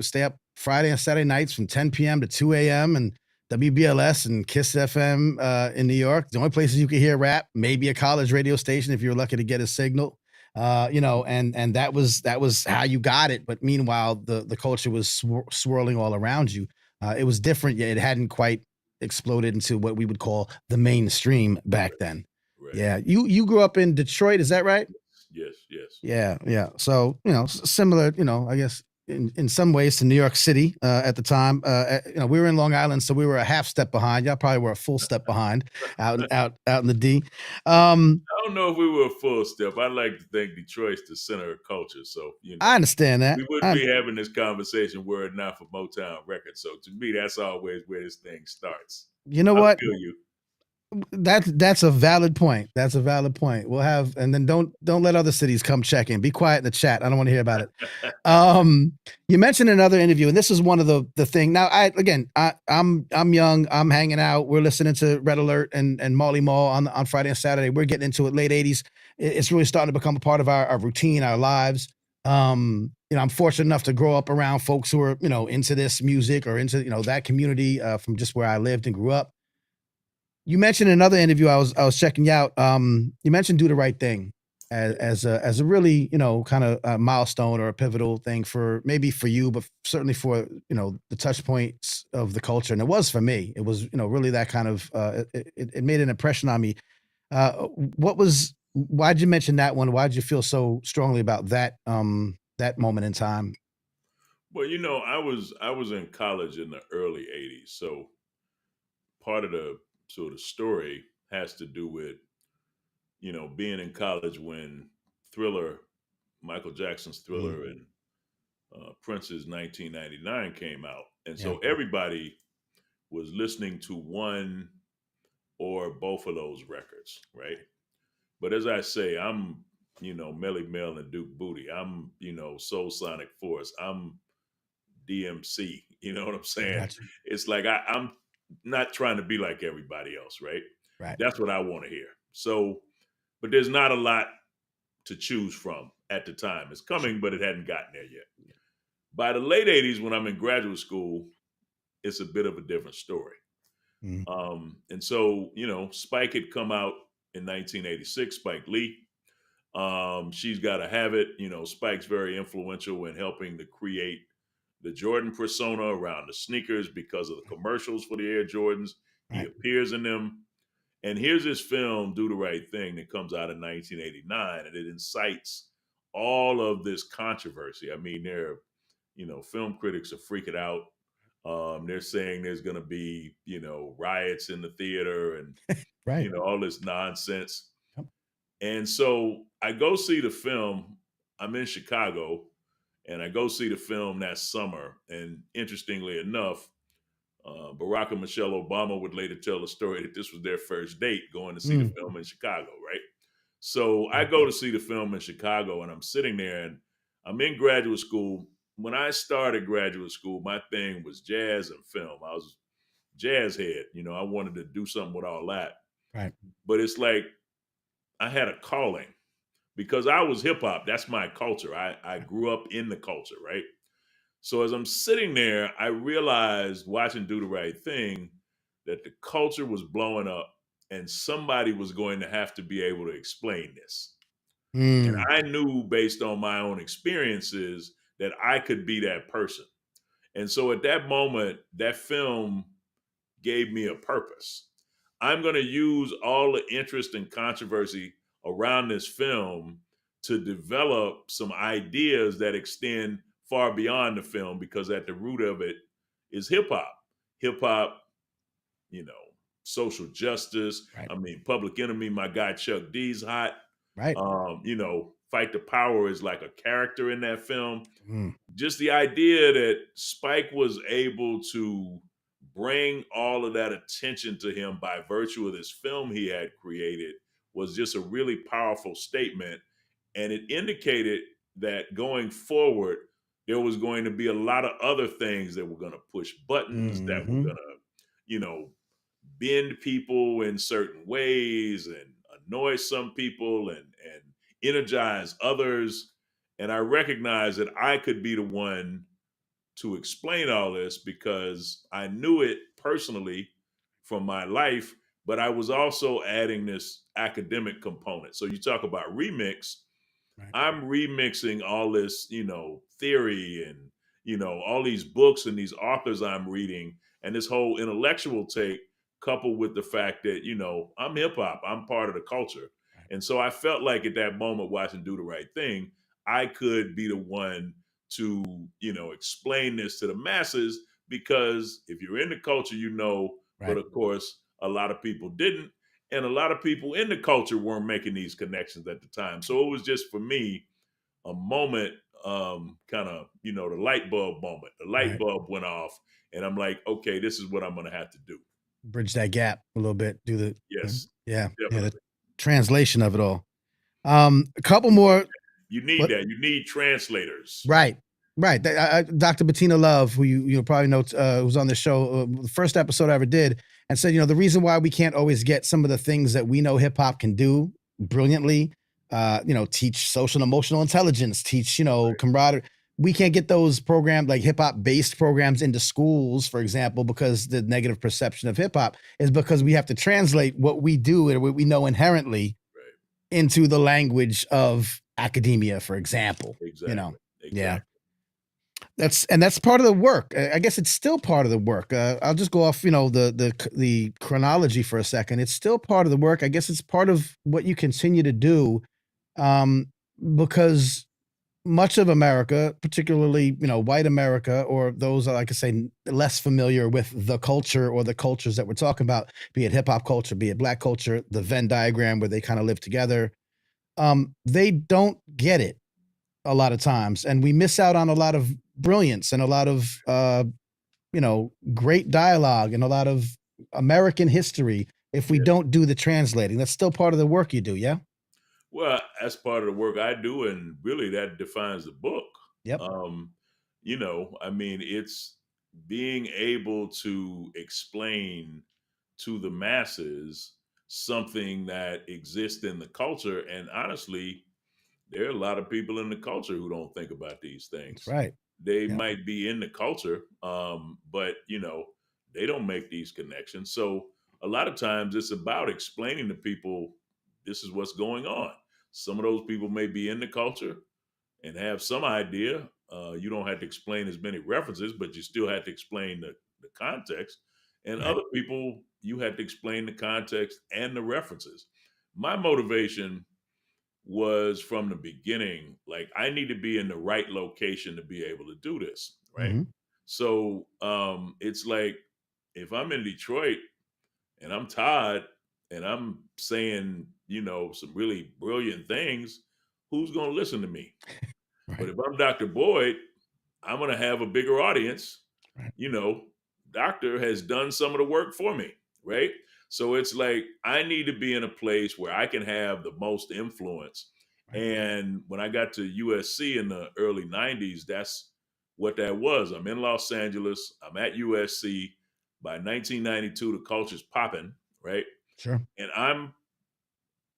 [SPEAKER 1] stay up Friday and Saturday nights from 10 p.m. to 2 a.m. and WBLS and Kiss FM in New York. The only places you could hear rap, maybe a college radio station if you were lucky to get a signal. And that was how you got it. But meanwhile, the culture was swirling all around you. It was different, yet it hadn't quite exploded into what we would call the mainstream back then.
[SPEAKER 7] Right.
[SPEAKER 1] Yeah, you grew up in Detroit, is that right?
[SPEAKER 7] Yes, yes.
[SPEAKER 1] Yeah, yeah. So similar, I guess in some ways to New York City at the time. We were in Long Island, so we were a half step behind. Y'all probably were a full step behind out in the D. Um,
[SPEAKER 7] I don't know if we were a full step. I like to think Detroit's the center of culture. So,
[SPEAKER 1] I understand that.
[SPEAKER 7] we wouldn't be having this conversation were it not for Motown Records. So to me, that's always where this thing starts.
[SPEAKER 1] You know
[SPEAKER 7] I
[SPEAKER 1] what?
[SPEAKER 7] feel you.
[SPEAKER 1] That's a valid point. That's a valid point. We'll have, and then don't let other cities come check in. Be quiet in the chat. I don't want to hear about it. You mentioned in another interview, and this is one of the thing. Now, I'm young. I'm hanging out. We're listening to Red Alert and Marley Marl on Friday and Saturday. We're getting into it late '80s. It's really starting to become a part of our routine, our lives. I'm fortunate enough to grow up around folks who are into this music or into that community from just where I lived and grew up. You mentioned in another interview I was checking you out. You mentioned "Do the Right Thing" as a really kind of a milestone or a pivotal thing for maybe for you, but certainly for the touch points of the culture, and it was for me. It was really that kind of it made an impression on me. What was Why'd you mention that one? Why'd you feel so strongly about that moment in time?
[SPEAKER 7] Well, I was in college in the early '80s, so part of the sort of story has to do with being in college when Thriller, Michael Jackson's
[SPEAKER 1] Mm,
[SPEAKER 7] Thriller, and Prince's 1999 came out, and
[SPEAKER 1] yeah,
[SPEAKER 7] so everybody was listening to one or both of those records, right? But as I say, I'm Melly Mel and Duke Booty. I'm Soul Sonic Force. I'm DMC. You know what I'm
[SPEAKER 1] I
[SPEAKER 7] saying?
[SPEAKER 1] got you.
[SPEAKER 7] It's like I'm not trying to be like everybody else, right?
[SPEAKER 1] Right.
[SPEAKER 7] That's what I want to hear. So, but there's not a lot to choose from at the time. It's
[SPEAKER 1] Sure.
[SPEAKER 7] coming, but it hadn't gotten there yet. By the late 80s, when I'm in graduate school, it's a bit of a different story.
[SPEAKER 1] Mm,
[SPEAKER 7] And so, Spike had come out in 1986, Spike Lee. She's Got to Have It. Spike's very influential in helping to create the Jordan persona around the sneakers because of the commercials for the Air Jordans. He
[SPEAKER 1] right.
[SPEAKER 7] appears in them. And here's this film, Do the Right Thing, that comes out in 1989, and it incites all of this controversy. I mean, film critics are freaking out. They're saying there's going to be, riots in the theater and,
[SPEAKER 1] Right.
[SPEAKER 7] all this nonsense.
[SPEAKER 1] Yep.
[SPEAKER 7] And so I go see the film. I'm in Chicago, and I go see the film that summer. And interestingly enough, Barack and Michelle Obama would later tell the story that this was their first date going to see the
[SPEAKER 1] Mm,
[SPEAKER 7] film in Chicago, right? So I
[SPEAKER 1] yeah.
[SPEAKER 7] go to see the film in Chicago, and I'm sitting there, and I'm in graduate school. When I started graduate school, my thing was jazz and film. I was jazz head, I wanted to do something with all that.
[SPEAKER 1] Right.
[SPEAKER 7] But it's like I had a calling because I was hip hop. That's my culture. I grew up in the culture, right? So as I'm sitting there, I realized watching Do the Right Thing that the culture was blowing up and somebody was going to have to be able to explain this. And
[SPEAKER 1] Mm,
[SPEAKER 7] I knew based on my own experiences that I could be that person. And so at that moment, that film gave me a purpose. I'm going to use all the interest and controversy around this film to develop some ideas that extend far beyond the film because at the root of it is hip hop. Hip hop, you know, social justice.
[SPEAKER 1] right.
[SPEAKER 7] I mean, Public Enemy, my guy Chuck D's hot.
[SPEAKER 1] Right.
[SPEAKER 7] Fight the Power is like a character in that film.
[SPEAKER 1] Mm,
[SPEAKER 7] Just the idea that Spike was able to bring all of that attention to him by virtue of this film he had created was just a really powerful statement. And it indicated that going forward, there was going to be a lot of other things that were going to push buttons, that were
[SPEAKER 1] Mm-hmm.
[SPEAKER 7] going to, bend people in certain ways and annoy some people and energize others. And I recognized that I could be the one to explain all this because I knew it personally from my life, but I was also adding this academic component. So you talk about remix,
[SPEAKER 1] Right.
[SPEAKER 7] I'm remixing all this, theory and, all these books and these authors I'm reading and this whole intellectual take coupled with the fact that, I'm hip hop, I'm part of the culture.
[SPEAKER 1] Right.
[SPEAKER 7] And so I felt like at that moment watching Do the Right Thing, I could be the one to, explain this to the masses because if you're in the culture, but
[SPEAKER 1] Right.
[SPEAKER 7] of course, a lot of people didn't. And a lot of people in the culture weren't making these connections at the time. So it was just for me a moment, kind of, the light bulb moment. The light
[SPEAKER 1] Right.
[SPEAKER 7] bulb went off, and I'm like, okay, this is what I'm going to have to do.
[SPEAKER 1] Bridge that gap a little bit. Do
[SPEAKER 7] Yes,
[SPEAKER 1] the
[SPEAKER 7] definitely.
[SPEAKER 1] translation of it all. A couple more.
[SPEAKER 7] You need
[SPEAKER 1] What?
[SPEAKER 7] that. You need translators.
[SPEAKER 1] Right. Right. Dr. Bettina Love, who you probably know, was on the show, the first episode I ever did, and said, the reason why we can't always get some of the things that we know hip hop can do brilliantly, teach social and emotional intelligence, teach, camaraderie. We can't get those programs like hip hop based programs into schools, for example, because the negative perception of hip hop is because we have to translate what we do and what we know inherently
[SPEAKER 7] Right.
[SPEAKER 1] into the language of academia, for example.
[SPEAKER 7] Exactly.
[SPEAKER 1] Yeah.
[SPEAKER 7] Exactly.
[SPEAKER 1] That's part of the work. I guess it's still part of the work. I'll just go off, the chronology for a second. It's still part of the work. I guess it's part of what you continue to do, um, because much of America, particularly white America, or those like I say less familiar with the culture or the cultures that we're talking about, be it hip hop culture, be it Black culture, the Venn diagram where they kind of live together, they don't get it a lot of times, and we miss out on a lot of brilliance and a lot of great dialogue and a lot of American history if we
[SPEAKER 7] Yeah.
[SPEAKER 1] don't do the translating. That's still part of the work you do, yeah?
[SPEAKER 7] Well, that's part of the work I do, and really that defines the book.
[SPEAKER 1] Yep.
[SPEAKER 7] I mean, it's being able to explain to the masses something that exists in the culture. And honestly, there are a lot of people in the culture who don't think about these
[SPEAKER 1] That's
[SPEAKER 7] things.
[SPEAKER 1] right.
[SPEAKER 7] They
[SPEAKER 1] Yep.
[SPEAKER 7] might be in the culture, but they don't make these connections. So a lot of times it's about explaining to people this is what's going on. Some of those people may be in the culture and have some idea. You don't have to explain as many references, but you still have to explain the context. And
[SPEAKER 1] Right.
[SPEAKER 7] other people, you have to explain the context and the references. My motivation was from the beginning, like I need to be in the right location to be able to do this, right?
[SPEAKER 1] Hmm.
[SPEAKER 7] So it's like if I'm in Detroit and I'm Todd and I'm saying, some really brilliant things, who's going to listen to me? But
[SPEAKER 1] Right.
[SPEAKER 7] if I'm Dr. Boyd, I'm going to have a bigger audience.
[SPEAKER 1] Right.
[SPEAKER 7] You know, Doctor has done some of the work for me, right? So it's like I need to be in a place where I can have the most influence.
[SPEAKER 1] Right.
[SPEAKER 7] And when I got to USC in the early 90s, that's what that was. I'm in Los Angeles, I'm at USC. By 1992, the culture's popping, right?
[SPEAKER 1] Sure.
[SPEAKER 7] And I'm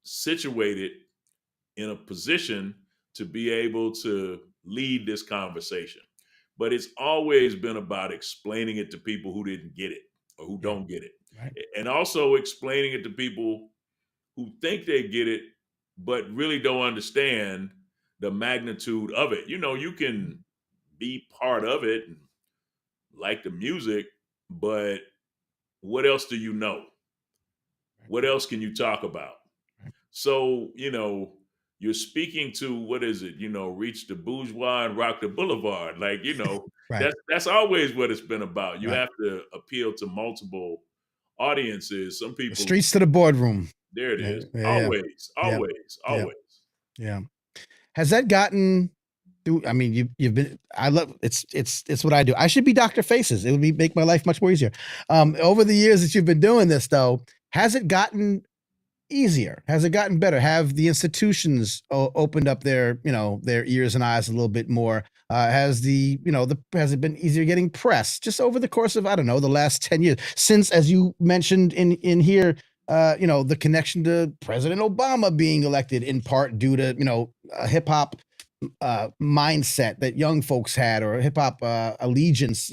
[SPEAKER 7] situated in a position to be able to lead this conversation. But it's always been about explaining it to people who didn't get it or who
[SPEAKER 1] Yeah.
[SPEAKER 7] don't get it.
[SPEAKER 1] Right.
[SPEAKER 7] And also explaining it to people who think they get it, but really don't understand the magnitude of it. You can be part of it and like the music, but what else do you know? What else can you talk about?
[SPEAKER 1] Right.
[SPEAKER 7] So, you're speaking to what is it? Reach the bourgeois and rock the boulevard. Like,
[SPEAKER 1] Right.
[SPEAKER 7] that's always what it's been about. You
[SPEAKER 1] Right.
[SPEAKER 7] have to appeal to multiple audiences. Some
[SPEAKER 1] The
[SPEAKER 7] people,
[SPEAKER 1] streets to the boardroom.
[SPEAKER 7] there it
[SPEAKER 1] Yeah.
[SPEAKER 7] is.
[SPEAKER 1] Yeah.
[SPEAKER 7] Always,
[SPEAKER 1] Yeah.
[SPEAKER 7] always,
[SPEAKER 1] Yeah.
[SPEAKER 7] always.
[SPEAKER 1] Yeah. Has that gotten through? I mean, you've been. I love it's what I do. I should be Dr. Faces. It would make my life much more easier. Over the years that you've been doing this, though, has it gotten easier? Has it gotten better? Have the institutions opened up their, their ears and eyes a little bit more? Has has it been easier getting press just over the course of, I don't know, the last 10 years since, as you mentioned in here, the connection to President Obama being elected in part due to, a hip hop mindset that young folks had, or hip hop allegiance,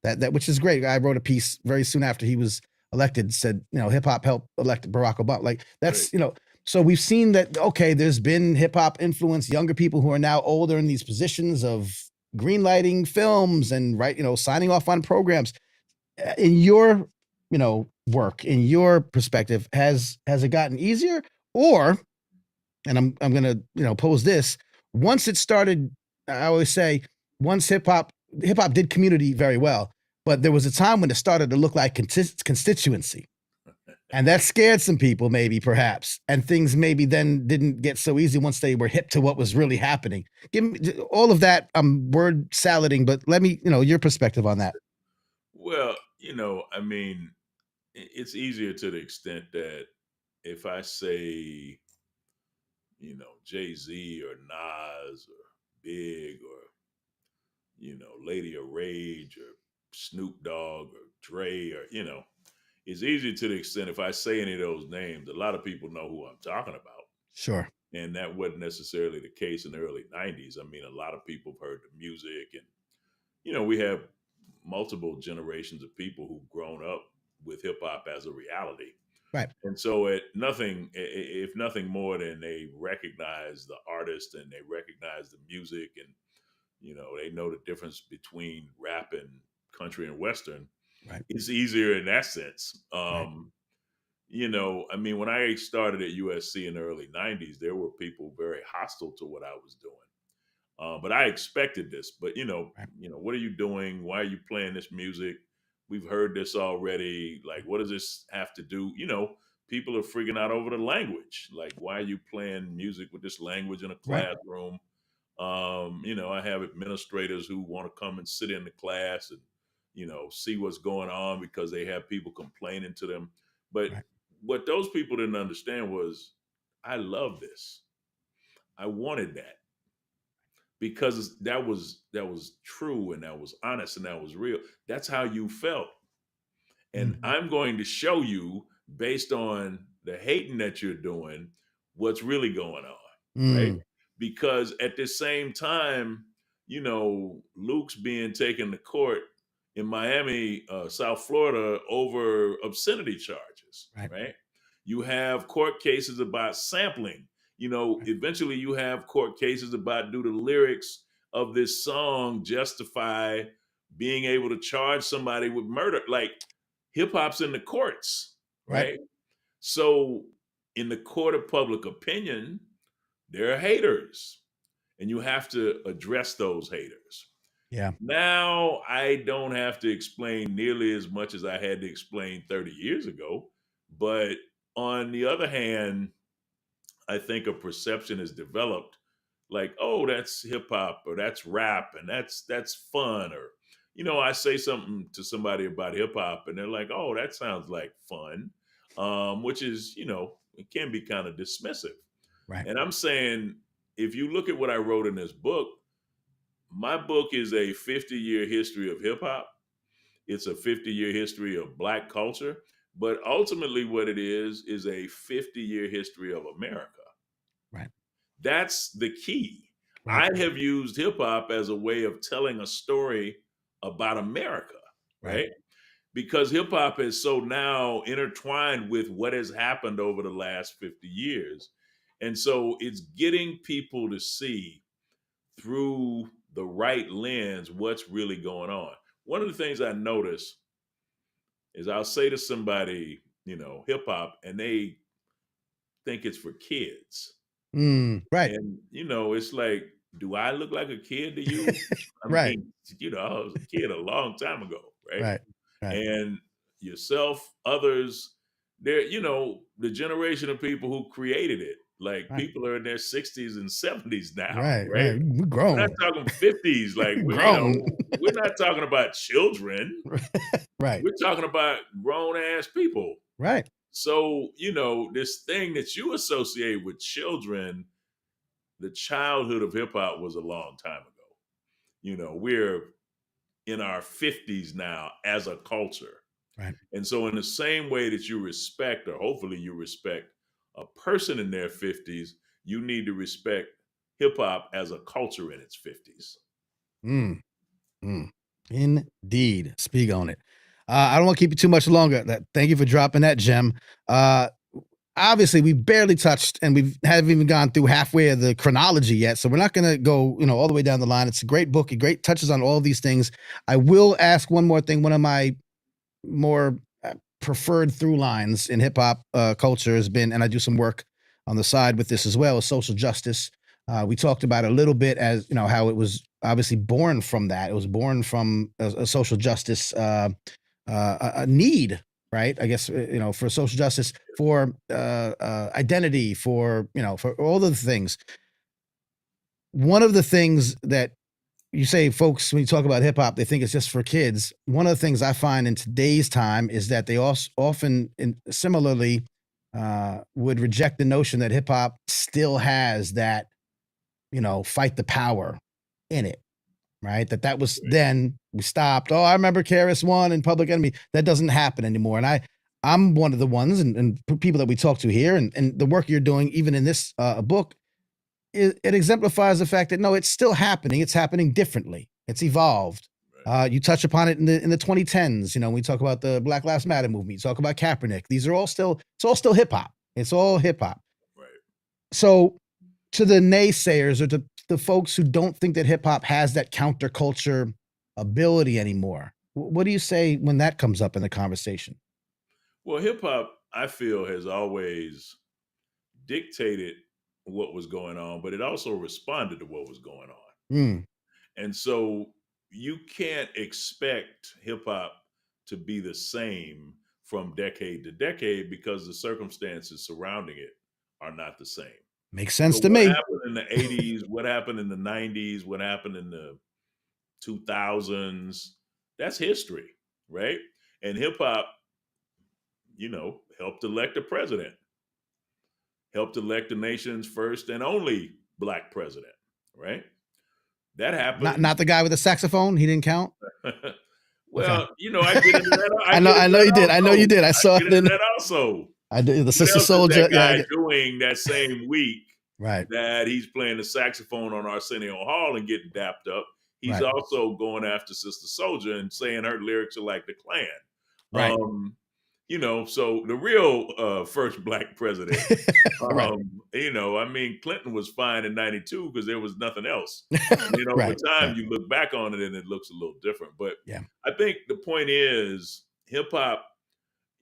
[SPEAKER 1] that which is great. I wrote a piece very soon after he was elected, said, hip hop helped elect Barack Obama. Like
[SPEAKER 7] Right.
[SPEAKER 1] that's, so we've seen that, okay, there's been hip hop influence, younger people who are now older in these positions of greenlighting films and signing off on programs. In your, work, in your perspective, has it gotten easier? Or, and I'm gonna, pose this, once it started, I always say, once hip hop did community very well, but there was a time when it started to look like constituency. And that scared some people, maybe, perhaps. And things maybe then didn't get so easy once they were hip to what was really happening. Give me all of that. I'm word salading, but let me, your perspective on that.
[SPEAKER 7] Well, I mean, it's easier to the extent that if I say, Jay Z or Nas or Big or, Lady of Rage or Snoop Dogg or Dre or, it's easier to the extent if I say any of those names, a lot of people know who I'm talking about.
[SPEAKER 1] Sure.
[SPEAKER 7] And that wasn't necessarily the case in the early 90s. I mean, a lot of people have heard the music, and, we have multiple generations of people who've grown up with hip hop as a reality.
[SPEAKER 1] Right.
[SPEAKER 7] And so if nothing more than they recognize the artist and they recognize the music, and, they know the difference between rap and country and Western,
[SPEAKER 1] Right.
[SPEAKER 7] it's easier in that sense.
[SPEAKER 1] Right.
[SPEAKER 7] I mean, when I started at USC in the early 90s, there were people very hostile to what I was doing. But I expected this. But
[SPEAKER 1] Right.
[SPEAKER 7] what are you doing? Why are you playing this music? We've heard this already. Like, what does this have to do? People are freaking out over the language. Like, why are you playing music with this language in a
[SPEAKER 1] Right.
[SPEAKER 7] classroom? I have administrators who want to come and sit in the class and, see what's going on because they have people complaining to them. But
[SPEAKER 1] Right.
[SPEAKER 7] what those people didn't understand was, I love this. I wanted that because that was true, and that was honest, and that was real. That's how you felt. And
[SPEAKER 1] Mhm.
[SPEAKER 7] I'm going to show you, based on the hating that you're doing, what's really going on, right?
[SPEAKER 1] Mm.
[SPEAKER 7] Because at the same time, Luke's being taken to court in Miami, South Florida, over obscenity charges,
[SPEAKER 1] Right.
[SPEAKER 7] right? You have court cases about sampling.
[SPEAKER 1] Right.
[SPEAKER 7] Eventually you have court cases about, do the lyrics of this song justify being able to charge somebody with murder? Like, hip hop's in the courts,
[SPEAKER 1] Right.
[SPEAKER 7] right? So, in the court of public opinion, there are haters, and you have to address those haters.
[SPEAKER 1] Yeah.
[SPEAKER 7] Now, I don't have to explain nearly as much as I had to explain 30 years ago. But on the other hand, I think a perception is developed, like, oh, that's hip hop or that's rap and that's fun. Or, I say something to somebody about hip hop and they're like, oh, that sounds like fun, which is, it can be kind of dismissive.
[SPEAKER 1] Right.
[SPEAKER 7] And I'm saying, if you look at what I wrote in this book, my book is a 50-year history of hip hop. It's a 50-year history of Black culture. But ultimately, what it is a 50-year history of America.
[SPEAKER 1] Right.
[SPEAKER 7] That's the key.
[SPEAKER 1] Right.
[SPEAKER 7] I have used hip hop as a way of telling a story about America,
[SPEAKER 1] Right.
[SPEAKER 7] right? Because hip hop is so now intertwined with what has happened over the last 50 years. And so it's getting people to see through the right lens what's really going on. One of the things I notice is I'll say to somebody, hip hop, and they think it's for kids.
[SPEAKER 1] Right.
[SPEAKER 7] And, it's like, do I look like a kid to you? I
[SPEAKER 1] Right.
[SPEAKER 7] mean, I was a kid a long time ago, right?
[SPEAKER 1] Right. Right.
[SPEAKER 7] And yourself, others, they're, the generation of people who created it, like
[SPEAKER 1] Right.
[SPEAKER 7] people are in their 60s and 70s now,
[SPEAKER 1] Right.
[SPEAKER 7] right?
[SPEAKER 1] Right. We're
[SPEAKER 7] We're not
[SPEAKER 1] grown.
[SPEAKER 7] talking 50s, like
[SPEAKER 1] Grown.
[SPEAKER 7] we're not talking about children.
[SPEAKER 1] Right.
[SPEAKER 7] We're talking about grown ass people.
[SPEAKER 1] Right.
[SPEAKER 7] So, this thing that you associate with children, the childhood of hip hop was a long time ago. We're in our 50s now as a culture.
[SPEAKER 1] Right.
[SPEAKER 7] And so, in the same way that you respect, or hopefully you respect, a person in their 50s, you need to respect hip hop as a culture in its 50s.
[SPEAKER 1] Mm, mm. Indeed. Speak on it. I don't want to keep you too much longer. Thank you for dropping that gem. Uh, Obviously, we barely touched, and we haven't even gone through halfway of the chronology yet. So we're not going to go, all the way down the line. It's a great book. It great touches on all of these things. I will ask one more thing. One of my more preferred through lines in hip hop culture has been, and I do some work on the side with this as well, is social justice. We talked about it a little bit, as how it was obviously born from that. It was born from a social justice a need, right? I guess for social justice, for identity, for all of the things. One of the things that you say, folks, when you talk about hip hop, they think it's just for kids. One of the things I find in today's time is that they also often, similarly, would reject the notion that hip hop still has that, fight the power in it, right? That was
[SPEAKER 7] Right.
[SPEAKER 1] then we stopped. Oh, I remember KRS One and Public Enemy. That doesn't happen anymore. And I'm one of the ones, and people that we talk to here, and the work you're doing, even in this book, it exemplifies the fact that no, it's still happening. It's happening differently. It's evolved.
[SPEAKER 7] Right.
[SPEAKER 1] You touch upon it in the 2010s. When we talk about the Black Lives Matter movement, you talk about Kaepernick. These are all still. It's all still hip hop. It's all hip hop.
[SPEAKER 7] Right.
[SPEAKER 1] So, to the naysayers, or to the folks who don't think that hip hop has that counterculture ability anymore, what do you say when that comes up in the conversation?
[SPEAKER 7] Well, hip hop, I feel, has always dictated what was going on, but it also responded to what was going on.
[SPEAKER 1] Mm,
[SPEAKER 7] And so you can't expect hip hop to be the same from decade to decade because the circumstances surrounding it are not the same.
[SPEAKER 1] makes
[SPEAKER 7] So
[SPEAKER 1] sense to
[SPEAKER 7] what
[SPEAKER 1] me.
[SPEAKER 7] happened in the 80s, what happened in the 90s, what happened in the 2000s, that's history, right? And hip hop, helped elect a president, helped elect the nation's first and only black president, right? That
[SPEAKER 1] Not
[SPEAKER 7] happened.
[SPEAKER 1] not the guy with the saxophone. He didn't count. Okay.
[SPEAKER 7] Well, I get into that. I
[SPEAKER 1] I know.
[SPEAKER 7] get
[SPEAKER 1] I
[SPEAKER 7] into
[SPEAKER 1] know you
[SPEAKER 7] that
[SPEAKER 1] did. I know you
[SPEAKER 7] also.
[SPEAKER 1] did. I
[SPEAKER 7] I
[SPEAKER 1] saw
[SPEAKER 7] get
[SPEAKER 1] it
[SPEAKER 7] into
[SPEAKER 1] in.
[SPEAKER 7] that also.
[SPEAKER 1] I did the
[SPEAKER 7] What
[SPEAKER 1] Sister
[SPEAKER 7] else is that
[SPEAKER 1] Soldier. Yeah.
[SPEAKER 7] guy doing that same week
[SPEAKER 1] Right.
[SPEAKER 7] that he's playing the saxophone on Arsenio Hall and getting dapped up? He's
[SPEAKER 1] Right.
[SPEAKER 7] also going after Sister Soldier and saying her lyrics are like the Klan.
[SPEAKER 1] Right.
[SPEAKER 7] So the real first black president,
[SPEAKER 1] Right.
[SPEAKER 7] Clinton was fine in 92 because there was nothing else. Over
[SPEAKER 1] Right.
[SPEAKER 7] time,
[SPEAKER 1] Right.
[SPEAKER 7] you look back on it and it looks a little different. But
[SPEAKER 1] Yeah.
[SPEAKER 7] I think the point is hip hop,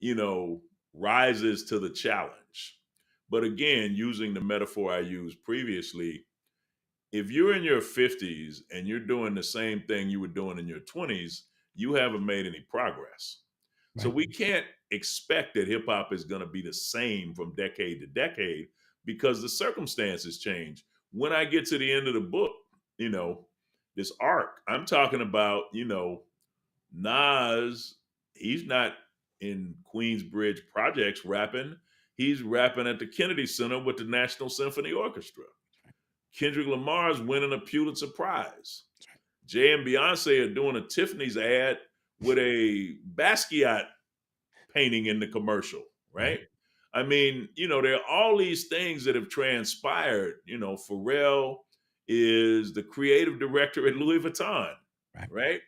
[SPEAKER 7] you know, rises to the challenge. But again, using the metaphor I used previously, if you're in your 50s and you're doing the same thing you were doing in your 20s, you haven't made any progress. So
[SPEAKER 1] Right.
[SPEAKER 7] we can't expect that hip hop is going to be the same from decade to decade because the circumstances change. When I get to the end of the book, you know, this arc, I'm talking about, Nas, he's not in Queensbridge Projects rapping. He's rapping at the Kennedy Center with the National Symphony Orchestra. Kendrick Lamar's winning a Pulitzer Prize. Jay and Beyonce are doing a Tiffany's ad with a Basquiat painting in the commercial, right? I mean, there are all these things that have transpired. Pharrell is the creative director at Louis Vuitton,
[SPEAKER 1] Right.
[SPEAKER 7] right?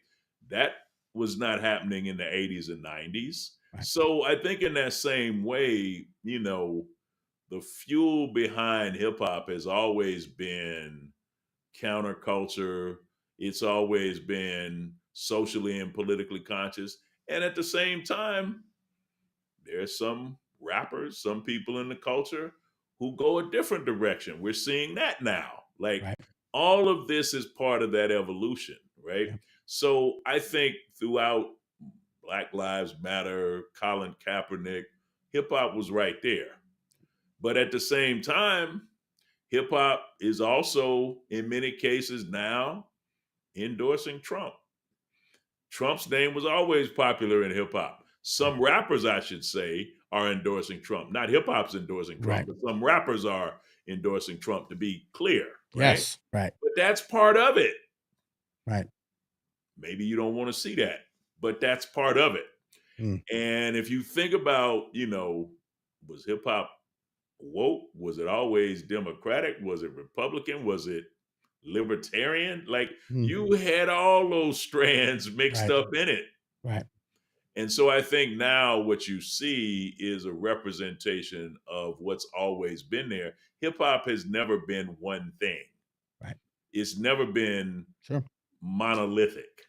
[SPEAKER 7] That was not happening in the 80s and 90s.
[SPEAKER 1] Right.
[SPEAKER 7] So I think in that same way, the fuel behind hip hop has always been counterculture. It's always been socially and politically conscious. And at the same time, there's some rappers, some people in the culture who go a different direction. We're seeing that now. Like
[SPEAKER 1] Right.
[SPEAKER 7] all of this is part of that evolution, right?
[SPEAKER 1] Yeah.
[SPEAKER 7] So I think throughout Black Lives Matter, Colin Kaepernick, hip hop was right there. But at the same time, hip hop is also, in many cases now, endorsing Trump. Trump's name was always popular in hip hop. Some rappers, I should say, are endorsing Trump. Not hip hop's endorsing Trump,
[SPEAKER 1] Right.
[SPEAKER 7] but some rappers are endorsing Trump, to be clear, right?
[SPEAKER 1] Yes. Right.
[SPEAKER 7] But that's part of it.
[SPEAKER 1] Right.
[SPEAKER 7] Maybe you don't want to see that, but that's part of it.
[SPEAKER 1] Mm.
[SPEAKER 7] And if you think about, was hip hop woke? Was it always Democratic? Was it Republican? Was it libertarian? Like,
[SPEAKER 1] Mm.
[SPEAKER 7] you had all those strands mixed
[SPEAKER 1] Right.
[SPEAKER 7] up in it.
[SPEAKER 1] Right.
[SPEAKER 7] And so I think now what you see is a representation of what's always been there. Hip hop has never been one thing.
[SPEAKER 1] Right.
[SPEAKER 7] It's never been
[SPEAKER 1] Sure.
[SPEAKER 7] monolithic.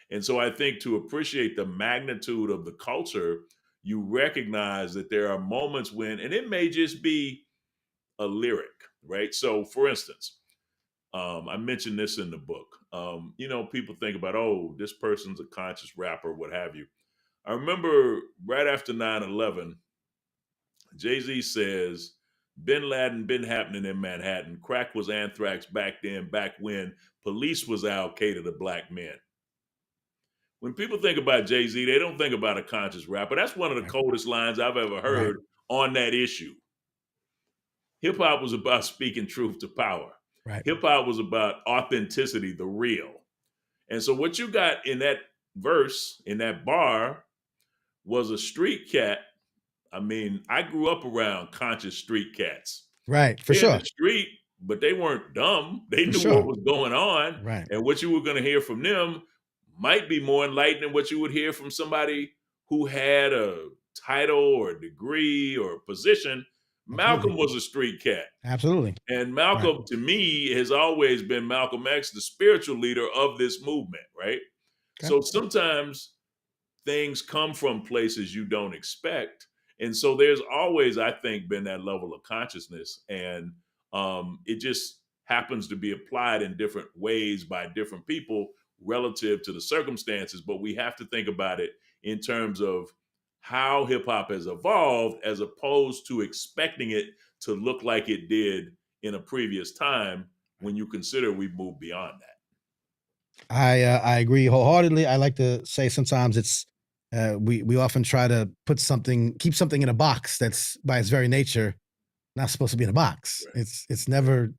[SPEAKER 7] And so I think to appreciate the magnitude of the culture, you recognize that there are moments when, and it may just be a lyric, right? So for instance, I mentioned this in the book. People think about, oh, this person's a conscious rapper, what have you. I remember right after 9/11, Jay-Z says, Bin Laden been happening in Manhattan. Crack was anthrax back then, back when police was Al Qaeda to black men. When people think about Jay-Z, they don't think about a conscious rapper. That's one of the
[SPEAKER 1] Right.
[SPEAKER 7] coldest lines I've ever
[SPEAKER 1] Right.
[SPEAKER 7] heard on that issue. Hip hop was about speaking truth to power.
[SPEAKER 1] Right.
[SPEAKER 7] Hip hop was about authenticity, the real. And so what you got in that verse, in that bar, was a street cat. I mean, I grew up around conscious street cats.
[SPEAKER 1] Right. For
[SPEAKER 7] They're in
[SPEAKER 1] sure.
[SPEAKER 7] the street, but they weren't dumb. They
[SPEAKER 1] For
[SPEAKER 7] knew what
[SPEAKER 1] sure.
[SPEAKER 7] was going on.
[SPEAKER 1] Right.
[SPEAKER 7] And what you were going to hear from them might be more enlightening than what you would hear from somebody who had a title or a degree or a position. Malcolm
[SPEAKER 1] Absolutely.
[SPEAKER 7] was a street cat.
[SPEAKER 1] Absolutely.
[SPEAKER 7] And
[SPEAKER 1] Right.
[SPEAKER 7] Malcolm, to me, has always been Malcolm X, the spiritual leader of this movement, right?
[SPEAKER 1] Okay.
[SPEAKER 7] So sometimes things come from places you don't expect. And so there's always, I think, been that level of consciousness. And it just happens to be applied in different ways by different people relative to the circumstances. But we have to think about it in terms of how hip hop has evolved as opposed to expecting it to look like it did in a previous time when you consider we've moved beyond that.
[SPEAKER 1] I agree wholeheartedly. I like to say sometimes it's we often try to keep something in a box that's by its very nature not supposed to be in a box.
[SPEAKER 7] Right.
[SPEAKER 1] It's never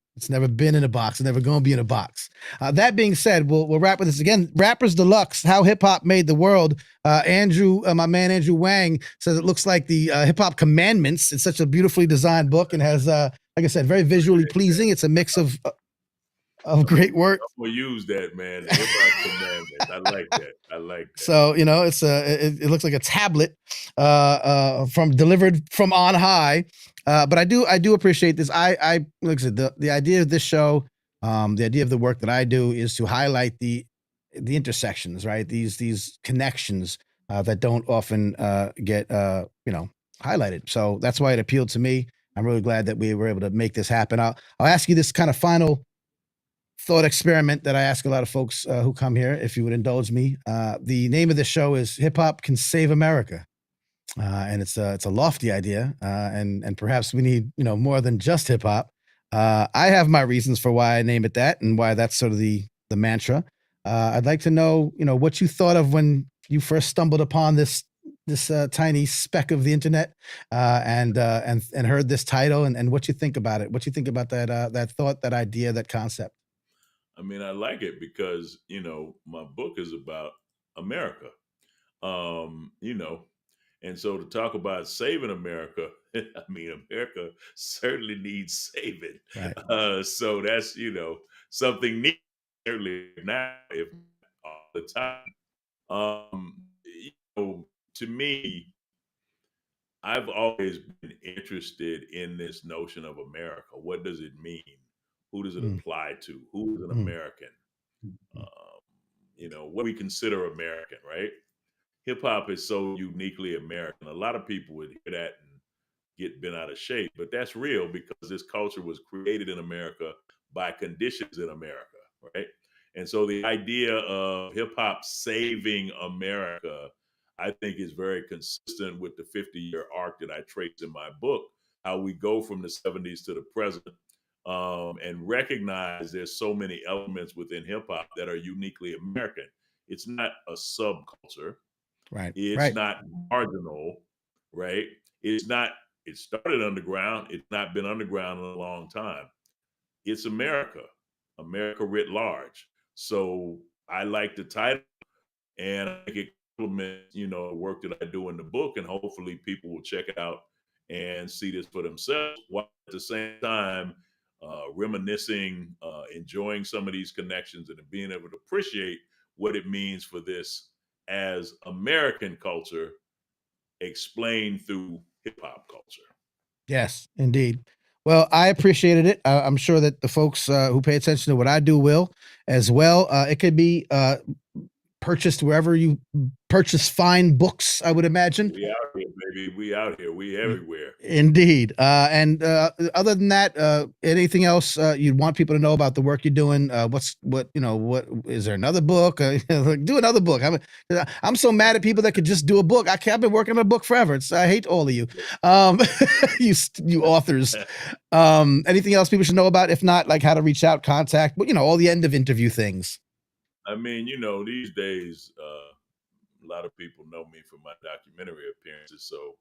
[SPEAKER 1] been in a box. It's never going to be in a box. That being said, we'll wrap with this again. Rappers Deluxe: How Hip Hop Made the World. Andrew, my man Andrew Wang says it looks like the Hip Hop Commandments. It's such a beautifully designed book and has, like I said, very visually pleasing. It's a mix of great work.
[SPEAKER 7] I'm gonna use that, man. The hip hop commandments. I like that. I like that.
[SPEAKER 1] So it's it looks like a tablet from delivered from on high. But I do appreciate this. I like I said, the idea of this show, the idea of the work that I do is to highlight the intersections, right? These connections that don't often get highlighted. So that's why it appealed to me. I'm really glad that we were able to make this happen. I'll ask you this kind of final thought experiment that I ask a lot of folks who come here, if you would indulge me. The name of the show is Hip Hop Can Save America. And it's a lofty idea, and perhaps we need more than just hip hop. I have my reasons for why I name it that, and why that's sort of the mantra. I'd like to know what you thought of when you first stumbled upon this tiny speck of the internet, and heard this title, and what you think about it. What you think about that thought, that idea, that concept.
[SPEAKER 7] I mean, I like it because, my book is about America. Um, you know, and so to talk about saving America, I mean, America certainly needs saving.
[SPEAKER 1] Right.
[SPEAKER 7] So that's, something needs certainly now, if not all the time. To me, I've always been interested in this notion of America. What does it mean? Who does it
[SPEAKER 1] Mm,
[SPEAKER 7] apply to? Who is an
[SPEAKER 1] mm,
[SPEAKER 7] American? What we consider American, right? Hip hop is so uniquely American. A lot of people would hear that and get bent out of shape, but that's real because this culture was created in America by conditions in America, right? And so the idea of hip hop saving America, I think, is very consistent with the 50-year arc that I trace in my book, how we go from the 70s to the present, and recognize there's so many elements within hip hop that are uniquely American. It's not a subculture.
[SPEAKER 1] right.
[SPEAKER 7] It's
[SPEAKER 1] Right.
[SPEAKER 7] not marginal, right? It's not. It started underground. It's not been underground in a long time. It's America, America writ large. So I like the title, and I think it complements, the work that I do in the book, and hopefully people will check it out and see this for themselves, while at the same time reminiscing, enjoying some of these connections, and being able to appreciate what it means for this as American culture explained through hip hop culture.
[SPEAKER 1] Yes, indeed. Well, I appreciated it. I'm sure that the folks who pay attention to what I do will as well. It could be purchased wherever you purchase fine books, I would imagine.
[SPEAKER 7] We out here, baby. We out here. We everywhere.
[SPEAKER 1] Indeed. And other than that, anything else you'd want people to know about the work you're doing? What is there another book? Do another book. I'm so mad at people that could just do a book. I've been working on a book forever. I hate all of you, you authors. Anything else people should know about? If not, like how to reach out, contact, but all the end of interview things.
[SPEAKER 7] I mean, these days, a lot of people know me from my documentary appearances. So,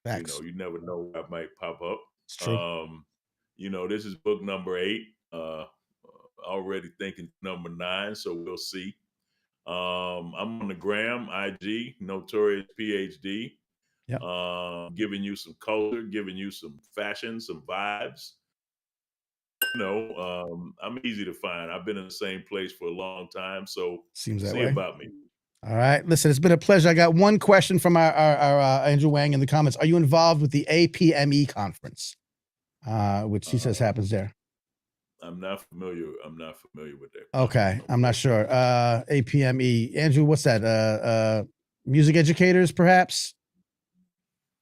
[SPEAKER 1] Facts.
[SPEAKER 7] you never know where I might pop up.
[SPEAKER 1] It's true.
[SPEAKER 7] This is book number 8. Already thinking number 9, so we'll see. I'm on the gram, IG, Notorious Ph.D.
[SPEAKER 1] Yep.
[SPEAKER 7] Giving you some culture, giving you some fashion, some vibes. I'm easy to find. I've been in the same place for a long time, so
[SPEAKER 1] Seems that
[SPEAKER 7] see
[SPEAKER 1] way.
[SPEAKER 7] about me.
[SPEAKER 1] All right. Listen, it's been a pleasure. I got one question from our Andrew Wang in the comments. Are you involved with the APME conference, which he says happens there?
[SPEAKER 7] I'm not familiar with that.
[SPEAKER 1] Okay. I'm not sure. APME. Andrew, what's that? Music educators, perhaps?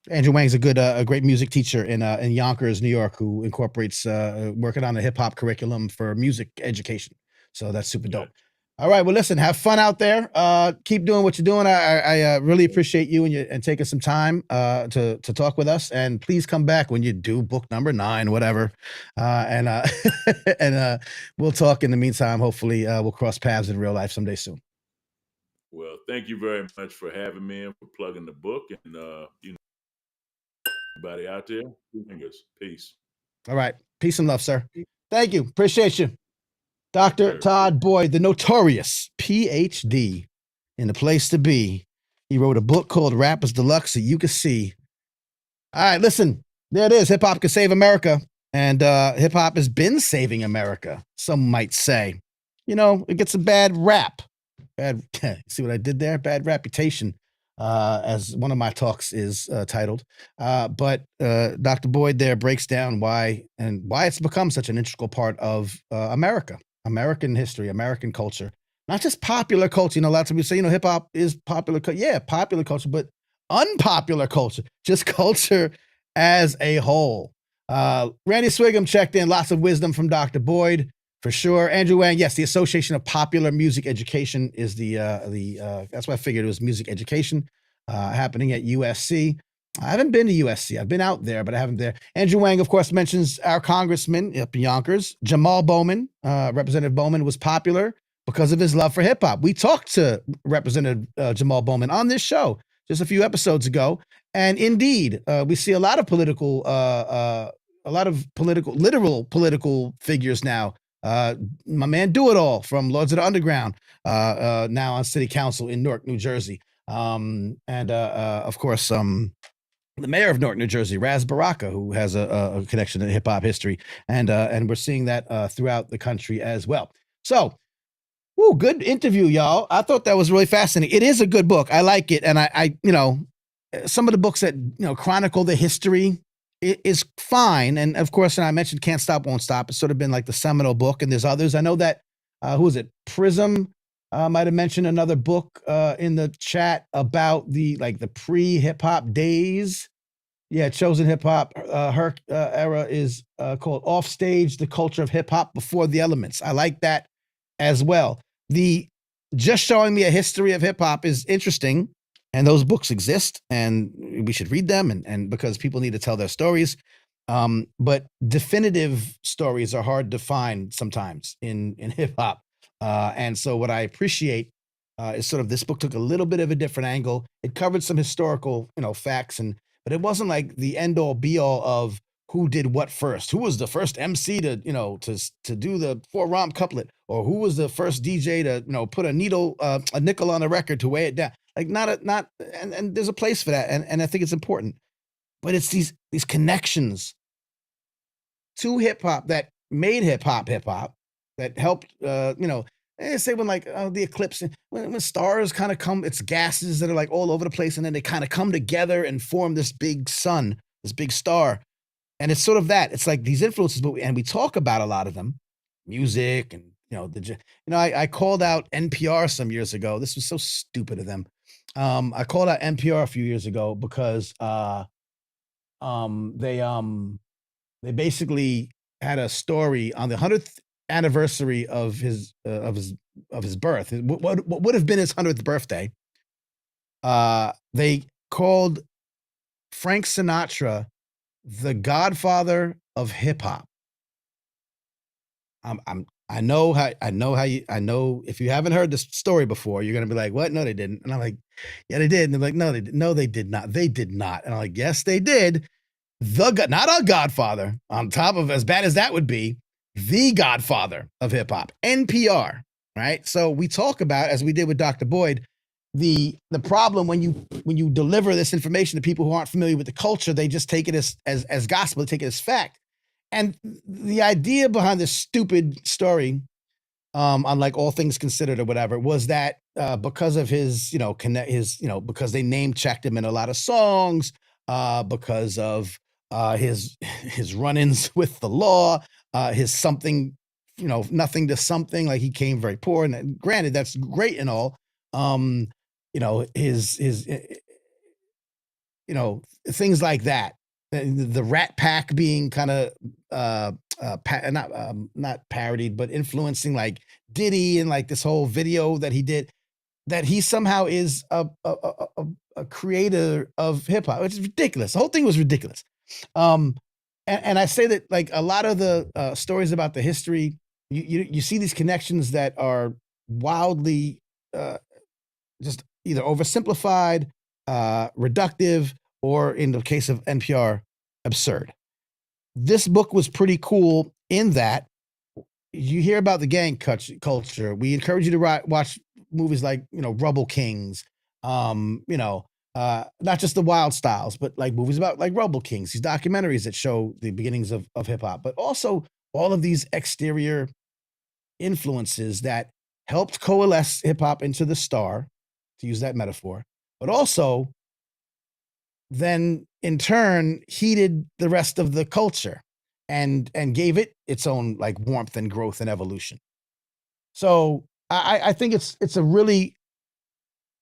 [SPEAKER 1] Andrew Wang's a great music teacher in Yonkers, New York, who incorporates working on a hip hop curriculum for music education. So that's super dope. All right. Well, listen, have fun out there. Keep doing what you're doing. I really appreciate you and taking some time to talk with us. And please come back when you do book number 9, whatever. And we'll talk in the meantime. Hopefully, we'll cross paths in real life someday soon.
[SPEAKER 7] Well, thank you very much for having me and for plugging the book. And everybody out there, fingers. Peace.
[SPEAKER 1] All right. Peace and love, sir. Thank you. Appreciate you. Dr. Todd Boyd, the Notorious Ph.D. in the place to be. He wrote a book called Rappers Deluxe that you can see. All right, listen, there it is. Hip hop can save America. And hip hop has been saving America, some might say. It gets a bad rap. See what I did there? Bad reputation, as one of my talks is titled. But Dr. Boyd there breaks down why it's become such an integral part of America. American history, American culture, not just popular culture. Lots of people say, hip hop is popular. Yeah, popular culture, but unpopular culture, just culture as a whole. Randy Swigum checked in. Lots of wisdom from Dr. Boyd for sure. Andrew Wang, yes, the Association of Popular Music Education is that's why I figured it was music education happening at USC. I haven't been to USC. I've been out there, but I haven't there. Andrew Wang, of course, mentions our congressman up in Yonkers, Jamal Bowman. Representative Bowman was popular because of his love for hip hop. We talked to Representative Jamal Bowman on this show just a few episodes ago. And indeed, we see a lot of literal political figures now. My man Do It All from Lords of the Underground, now on city council in Newark, New Jersey. Of course, the mayor of Newark, New Jersey, Raz Baraka, who has a connection to hip hop history. And we're seeing that throughout the country as well. So, good interview, y'all. I thought that was really fascinating. It is a good book. I like it. And I some of the books that, chronicle the history is fine. And of course, and I mentioned Can't Stop, Won't Stop. It's sort of been like the seminal book. And there's others. I know that, who is it? Prism might have mentioned another book in the chat about the pre-hip hop days. Yeah, Chosen Hip Hop. Her era is called Offstage, The Culture of Hip Hop Before the Elements. I like that as well. Just showing me a history of hip hop is interesting. And those books exist and we should read them and because people need to tell their stories. But definitive stories are hard to find sometimes in hip hop. And so what I appreciate is sort of this book took a little bit of a different angle. It covered some historical, facts and but it wasn't like the end all be all of who did what first, who was the first MC to, to do the 4 romp couplet, or who was the first DJ to, put a nickel on a record to weigh it down. Like and there's a place for that. And I think it's important, but it's these connections to hip hop that made hip hop that helped, they say when like the eclipse, when stars kind of come, it's gases that are like all over the place, and then they kind of come together and form this big sun, this big star. And it's sort of that. It's like these influences, and we talk about a lot of them, music, and I called out NPR some years ago. This was so stupid of them. I called out NPR a few years ago because they basically had a story on the 100th anniversary of his birth. What would have been his 100th birthday? They called Frank Sinatra the godfather of hip hop. I know if you haven't heard this story before, you're gonna be like, what? No, they didn't. And I'm like, yeah, they did. And they're like, no, they did not. They did not. And I'm like, yes, they did. Not a godfather, on top of, as bad as that would be, the godfather of hip hop, NPR, right? So we talk about, as we did with Dr. Boyd, the problem when you deliver this information to people who aren't familiar with the culture, they just take it as gospel, they take it as fact. And the idea behind this stupid story, on like All Things Considered or whatever, was that because of his, because they name checked him in a lot of songs, because of his run-ins with the law, his something, nothing to something, like he came very poor. And granted, that's great and all. His things like that. The Rat Pack being kind of not parodied, but influencing like Diddy, and like this whole video that he did, that he somehow is a creator of hip hop. It's ridiculous. The whole thing was ridiculous. And I say that, like, a lot of the stories about the history, you see these connections that are wildly just either oversimplified, reductive, or in the case of NPR, absurd. This book was pretty cool in that you hear about the gang culture. We encourage you to watch movies like, Rubble Kings, not just the Wild Styles, but like movies about like Rubble Kings, these documentaries that show the beginnings of hip hop, but also all of these exterior influences that helped coalesce hip hop into the star, to use that metaphor, but also then in turn heated the rest of the culture and gave it its own like warmth and growth and evolution. So I think it's a really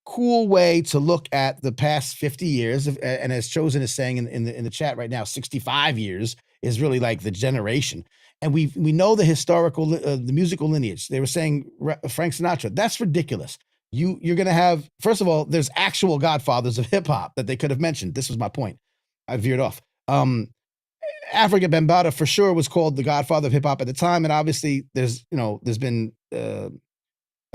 [SPEAKER 1] cool way to look at the past 50 years of, and as Chosen is saying in the chat right now, 65 years is really like the generation. And we know the historical, the musical lineage. They were saying Frank Sinatra. That's ridiculous. You're going to have, first of all, there's actual godfathers of hip hop that they could have mentioned. This was my point. I veered off. Africa Bambaataa for sure was called the godfather of hip hop at the time. And obviously there's been a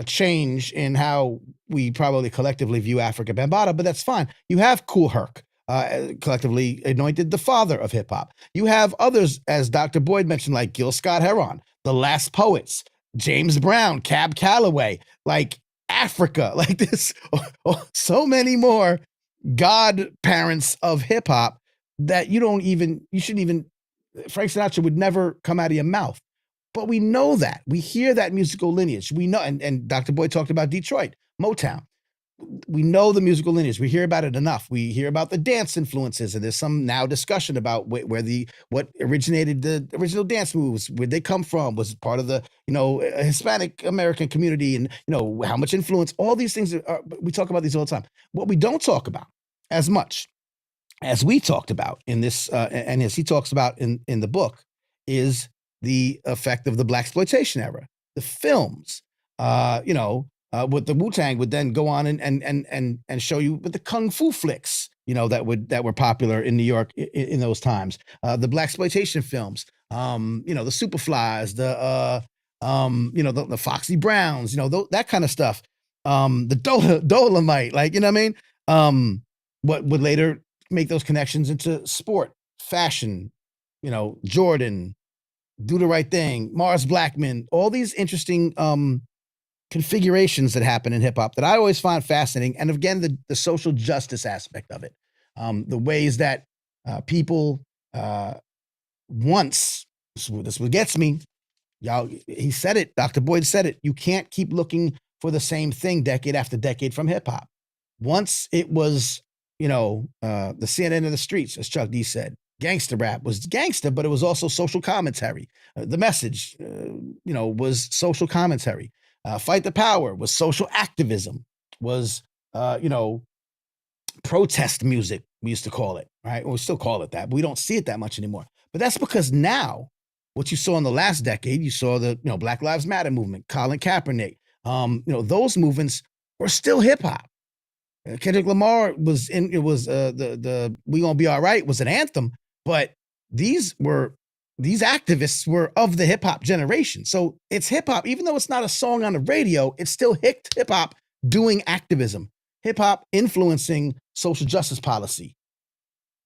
[SPEAKER 1] change in how we probably collectively view Africa Bambaataa, but that's fine. You have Kool Herc, collectively anointed the father of hip hop. You have others, as Dr. Boyd mentioned, like Gil Scott-Heron, the Last Poets, James Brown, Cab Calloway, like Africa, like this, so many more godparents of hip hop that you shouldn't even, Frank Sinatra would never come out of your mouth. But we know that. We hear that musical lineage. We know, and Dr. Boyd talked about Detroit, Motown. We know the musical lineage. We hear about it enough. We hear about the dance influences, and there's some now discussion about what originated the original dance moves, where they come from, was it part of the Hispanic American community, and how much influence. All these things we talk about these all the time. What we don't talk about as much as we talked about in this, and as he talks about in the book, is the effect of the blaxploitation era, the films. With the Wu-Tang would then go on and show you with the kung fu flicks, that were popular in New York in those times. The blaxploitation films, the Superflies, the Foxy Browns, that kind of stuff. The Dolomite, like, what would later make those connections into sport, fashion, Jordan, Do the Right Thing, Mars Blackman, all these interesting configurations that happen in hip hop that I always find fascinating. And again, the social justice aspect of it, the ways that people once, this what gets me, y'all, he said it, Dr. Boyd said it, you can't keep looking for the same thing decade after decade from hip hop. Once it was, the CNN of the streets, as Chuck D said, gangster rap was gangster, but it was also social commentary. The Message, was social commentary. Fight the Power was social activism, was, protest music, we used to call it, right? Well, we still call it that, but we don't see it that much anymore. But that's because now, what you saw in the last decade, you saw the, Black Lives Matter movement, Colin Kaepernick, those movements were still hip hop. Kendrick Lamar was in, it was the We Gonna Be All Right was an anthem, but these activists were of the hip hop generation. So it's hip hop, even though it's not a song on the radio, it's still hip hop doing activism, hip hop influencing social justice policy.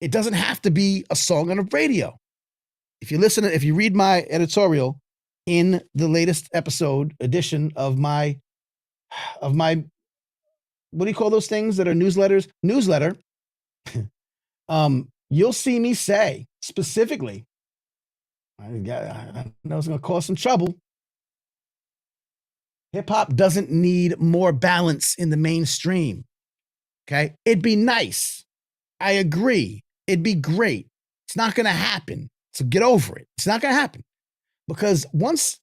[SPEAKER 1] It doesn't have to be a song on the radio. If you read my editorial in the latest edition of my, what do you call those things that are newsletters? Newsletter. You'll see me say specifically, I know it's going to cause some trouble. Hip hop doesn't need more balance in the mainstream. Okay. It'd be nice. I agree. It'd be great. It's not going to happen. So get over it. It's not going to happen because once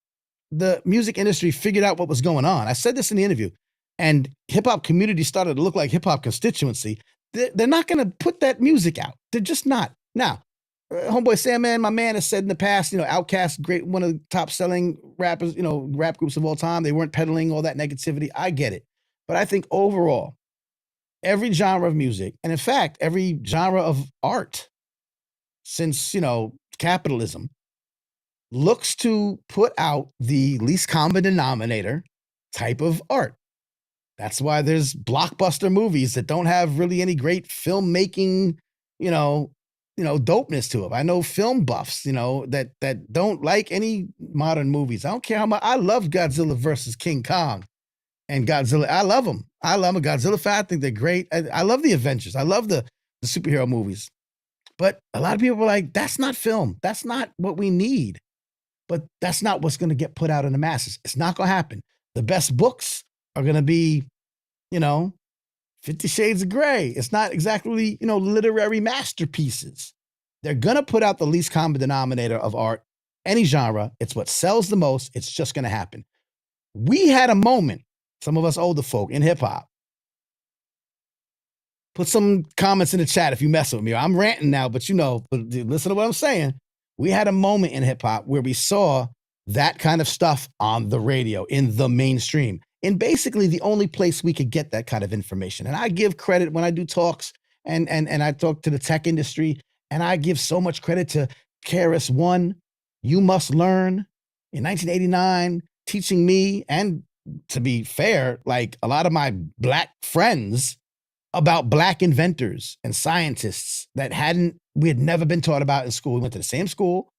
[SPEAKER 1] the music industry figured out what was going on, I said this in the interview, and hip hop community started to look like hip hop constituency, they're not going to put that music out. They're just not. Now, homeboy Sandman, my man, has said in the past, Outkast, great, one of the top selling rappers, rap groups of all time. They weren't peddling all that negativity. I get it. But I think overall, every genre of music, and in fact, every genre of art since, capitalism, looks to put out the least common denominator type of art. That's why there's blockbuster movies that don't have really any great filmmaking, dopeness to them. I know film buffs, that don't like any modern movies. I don't care how much. I love Godzilla versus King Kong and Godzilla. I love them. I'm a Godzilla fan. I think they're great. I love the Avengers. I love the superhero movies. But a lot of people are like, that's not film. That's not what we need. But that's not what's going to get put out in the masses. It's not going to happen. The best books are going to be, 50 Shades of Grey. It's not exactly, literary masterpieces. They're going to put out the least common denominator of art, any genre. It's what sells the most. It's just going to happen. We had a moment, some of us older folk in hip hop. Put some comments in the chat if you mess with me. I'm ranting now, but listen to what I'm saying. We had a moment in hip hop where we saw that kind of stuff on the radio, in the mainstream, in basically the only place we could get that kind of information. And I give credit when I do talks and I talk to the tech industry, and I give so much credit to KRS-One, You Must Learn, in 1989, teaching me, and to be fair, like a lot of my Black friends, about Black inventors and scientists that we had never been taught about in school. We went to the same school.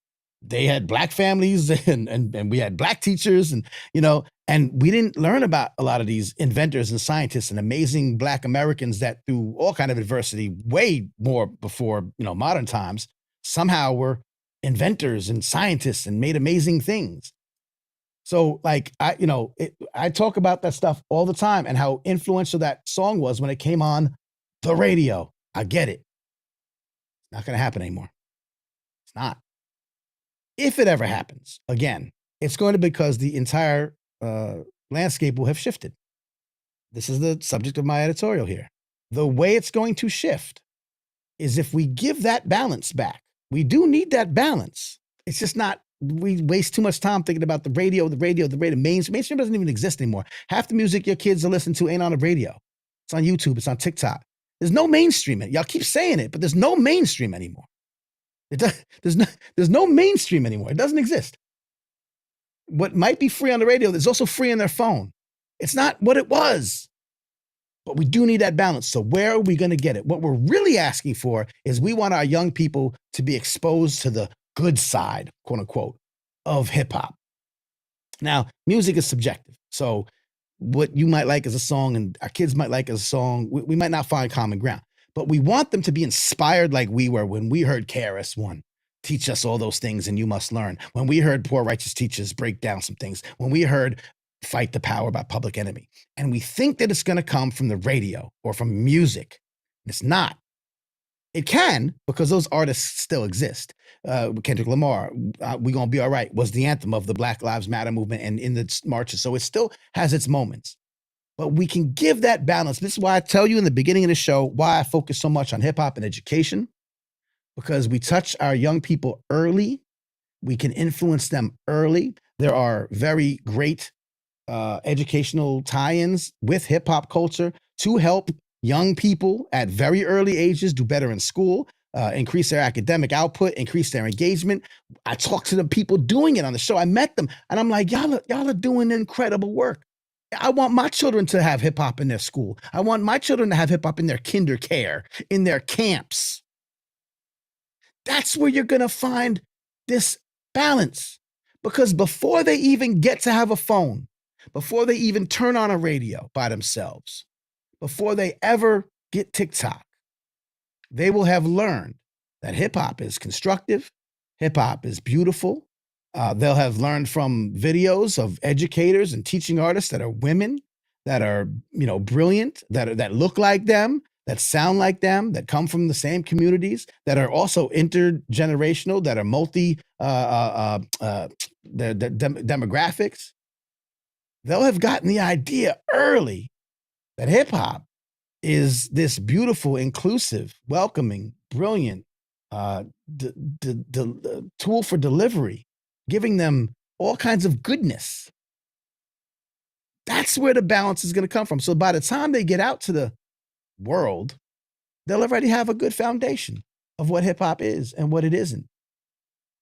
[SPEAKER 1] They had Black families and we had Black teachers and we didn't learn about a lot of these inventors and scientists and amazing Black Americans that through all kind of adversity, way more before, modern times, somehow were inventors and scientists and made amazing things. So like, I talk about that stuff all the time and how influential that song was when it came on the radio. I get it. It's not going to happen anymore. It's not. If it ever happens again, it's going to be because the entire landscape will have shifted. This is the subject of my editorial here. The way it's going to shift is if we give that balance back. We do need that balance. It's just not. We waste too much time thinking about the radio. Mainstream doesn't even exist anymore. Half the music your kids are listening to ain't on the radio. It's on YouTube. It's on TikTok. There's no mainstream. Y'all keep saying it, but there's no mainstream anymore. There's no mainstream anymore. It doesn't exist. What might be free on the radio is also free on their phone. It's not what it was. But we do need that balance. So where are we going to get it? What we're really asking for is we want our young people to be exposed to the good side, quote unquote, of hip hop. Now, music is subjective. So what you might like as a song and our kids might like as a song, we might not find common ground. But we want them to be inspired like we were when we heard KRS-One teach us all those things and you must learn. When we heard Poor Righteous Teachers break down some things. When we heard Fight the Power by Public Enemy. And we think that it's going to come from the radio or from music. It's not. It can, because those artists still exist. Kendrick Lamar, We Gonna Be All Right, was the anthem of the Black Lives Matter movement and in the marches. So it still has its moments. But we can give that balance. This is why I tell you in the beginning of the show why I focus so much on hip hop and education, because we touch our young people early. We can influence them early. There are very great educational tie-ins with hip hop culture to help young people at very early ages do better in school, increase their academic output, increase their engagement. I talked to the people doing it on the show. I met them and I'm like, y'all are doing incredible work. I want my children to have hip hop in their school. I want my children to have hip hop in their kinder care, in their camps. That's where you're going to find this balance. Because before they even get to have a phone, before they even turn on a radio by themselves, before they ever get TikTok, they will have learned that hip hop is constructive, hip hop is beautiful. They'll have learned from videos of educators and teaching artists that are women, that are, brilliant, that look like them, that sound like them, that come from the same communities, that are also intergenerational, that are multi demographics. They'll have gotten the idea early that hip hop is this beautiful, inclusive, welcoming, brilliant tool for delivery, giving them all kinds of goodness. That's where the balance is going to come from. So by the time they get out to the world, they'll already have a good foundation of what hip hop is and what it isn't.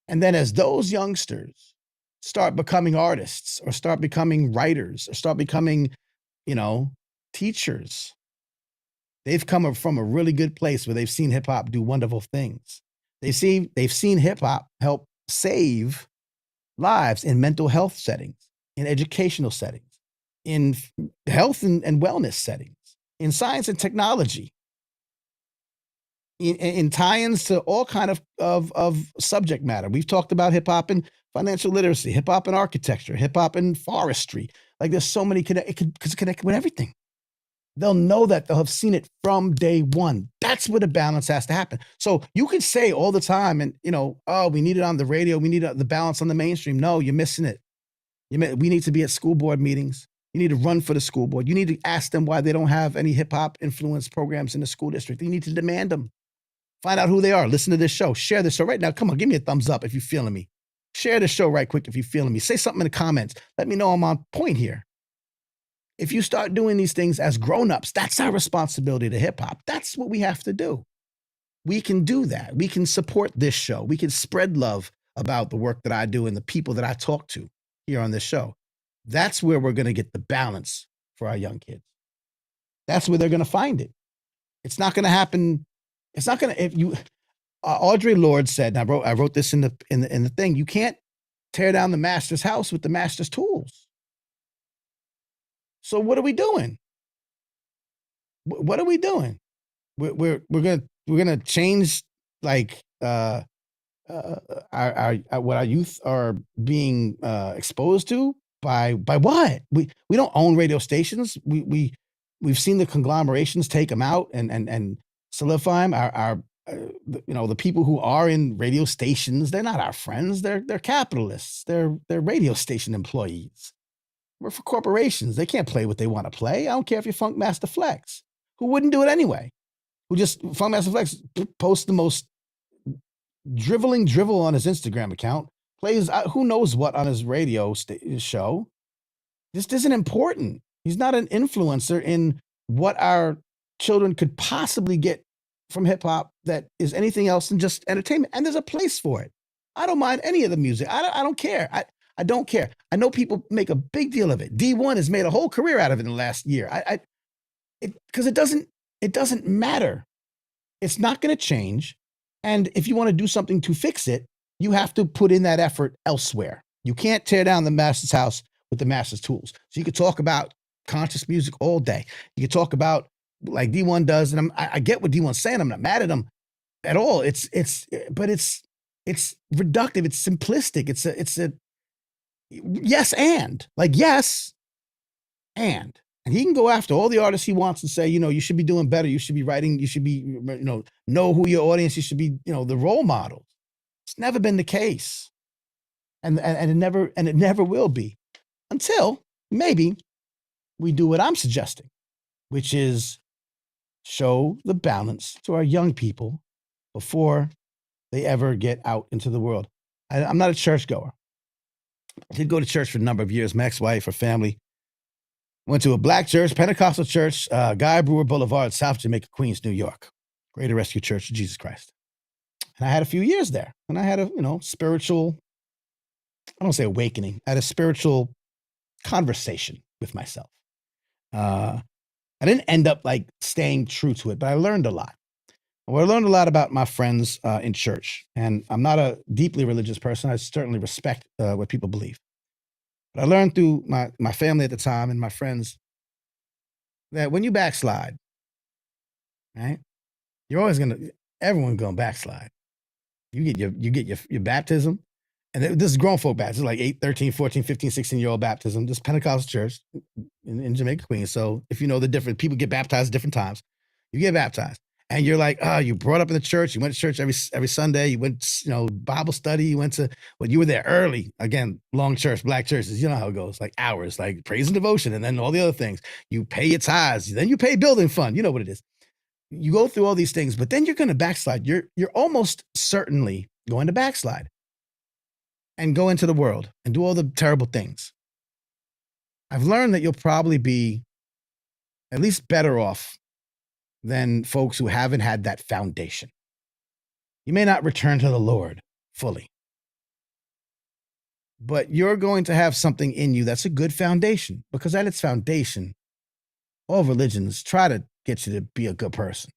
[SPEAKER 1] And then as those youngsters start becoming artists or start becoming writers or start becoming, teachers, they've come from a really good place where they've seen hip hop do wonderful things. They've seen hip hop help save lives in mental health settings, in educational settings, in health and wellness settings, in science and technology, in tie-ins to all kind of subject matter. We've talked about hip hop and financial literacy, hip hop and architecture, hip hop and forestry. Like there's so many it could connect with everything. They'll know that. They'll have seen it from day one. That's where the balance has to happen. So you can say all the time, and we need it on the radio. We need the balance on the mainstream. No, you're missing it. We need to be at school board meetings. You need to run for the school board. You need to ask them why they don't have any hip hop influence programs in the school district. You need to demand them. Find out who they are. Listen to this show. Share this show right now. Come on, give me a thumbs up if you're feeling me. Share the show right quick if you're feeling me. Say something in the comments. Let me know I'm on point here. If you start doing these things as grown-ups, that's our responsibility to hip hop. That's what we have to do. We can do that. We can support this show. We can spread love about the work that I do and the people that I talk to here on this show. That's where we're going to get the balance for our young kids. That's where they're going to find it. It's not going to happen. It's not going to, if you, Audre Lorde said, and I wrote this in the thing, you can't tear down the master's house with the master's tools. So what are we doing? What are we doing? We're gonna change like our what our youth are being exposed to by what? We don't own radio stations. We've seen the conglomerations take them out and solidify them. The people who are in radio stations, they're not our friends. They're capitalists. They're radio station employees. We're for corporations. They can't play what they want to play. I don't care if you're Funk Master Flex, who wouldn't do it anyway. Funk Master Flex posts the most drivel on his Instagram account, plays who knows what on his radio show. This isn't important. He's not an influencer in what our children could possibly get from hip hop that is anything else than just entertainment. And there's a place for it. I don't mind any of the music. I don't care. I don't care. I know people make a big deal of it. D1 has made a whole career out of it in the last year. Because it doesn't matter. It's not going to change. And if you want to do something to fix it, you have to put in that effort elsewhere. You can't tear down the master's house with the master's tools. So you could talk about conscious music all day. You could talk about like D1 does, and I get what D1's saying. I'm not mad at him at all. But it's reductive. It's simplistic. It's a yes and like yes and he can go after all the artists he wants and say, you should be doing better. You should be writing. You should be, know who your audience. You should be, the role model. It's never been the case, and it never will be until maybe we do what I'm suggesting, which is show the balance to our young people before they ever get out into the world. I'm not a churchgoer. I did go to church for a number of years. My ex-wife, her family went to a black church, Pentecostal church, Guy Brewer Boulevard, South Jamaica, Queens, New York. Greater Rescue Church of Jesus Christ. And I had a few years there. And I had a, spiritual, I don't say awakening. I had a spiritual conversation with myself. I didn't end up like staying true to it, but I learned a lot. Well, I learned a lot about my friends in church. And I'm not a deeply religious person. I certainly respect what people believe. But I learned through my family at the time and my friends that when you backslide, right, you're always everyone's going to backslide. You get your baptism. And this is grown folk baptism, like 8, 13, 14, 15, 16-year-old baptism. This Pentecostal church in Jamaica, Queens. So if you know the different, people get baptized at different times. You get baptized. And you're like, you brought up in the church. You went to church every Sunday. You went, Bible study. You went to, you were there early. Again, long church, black churches. You know how it goes, like hours, like praise and devotion, and then all the other things. You pay your tithes. Then you pay building fund. You know what it is. You go through all these things, but then you're going to backslide. You're almost certainly going to backslide and go into the world and do all the terrible things. I've learned that you'll probably be at least better off than folks who haven't had that foundation. You may not return to the Lord fully, but you're going to have something in you that's a good foundation, because at its foundation, all religions try to get you to be a good person,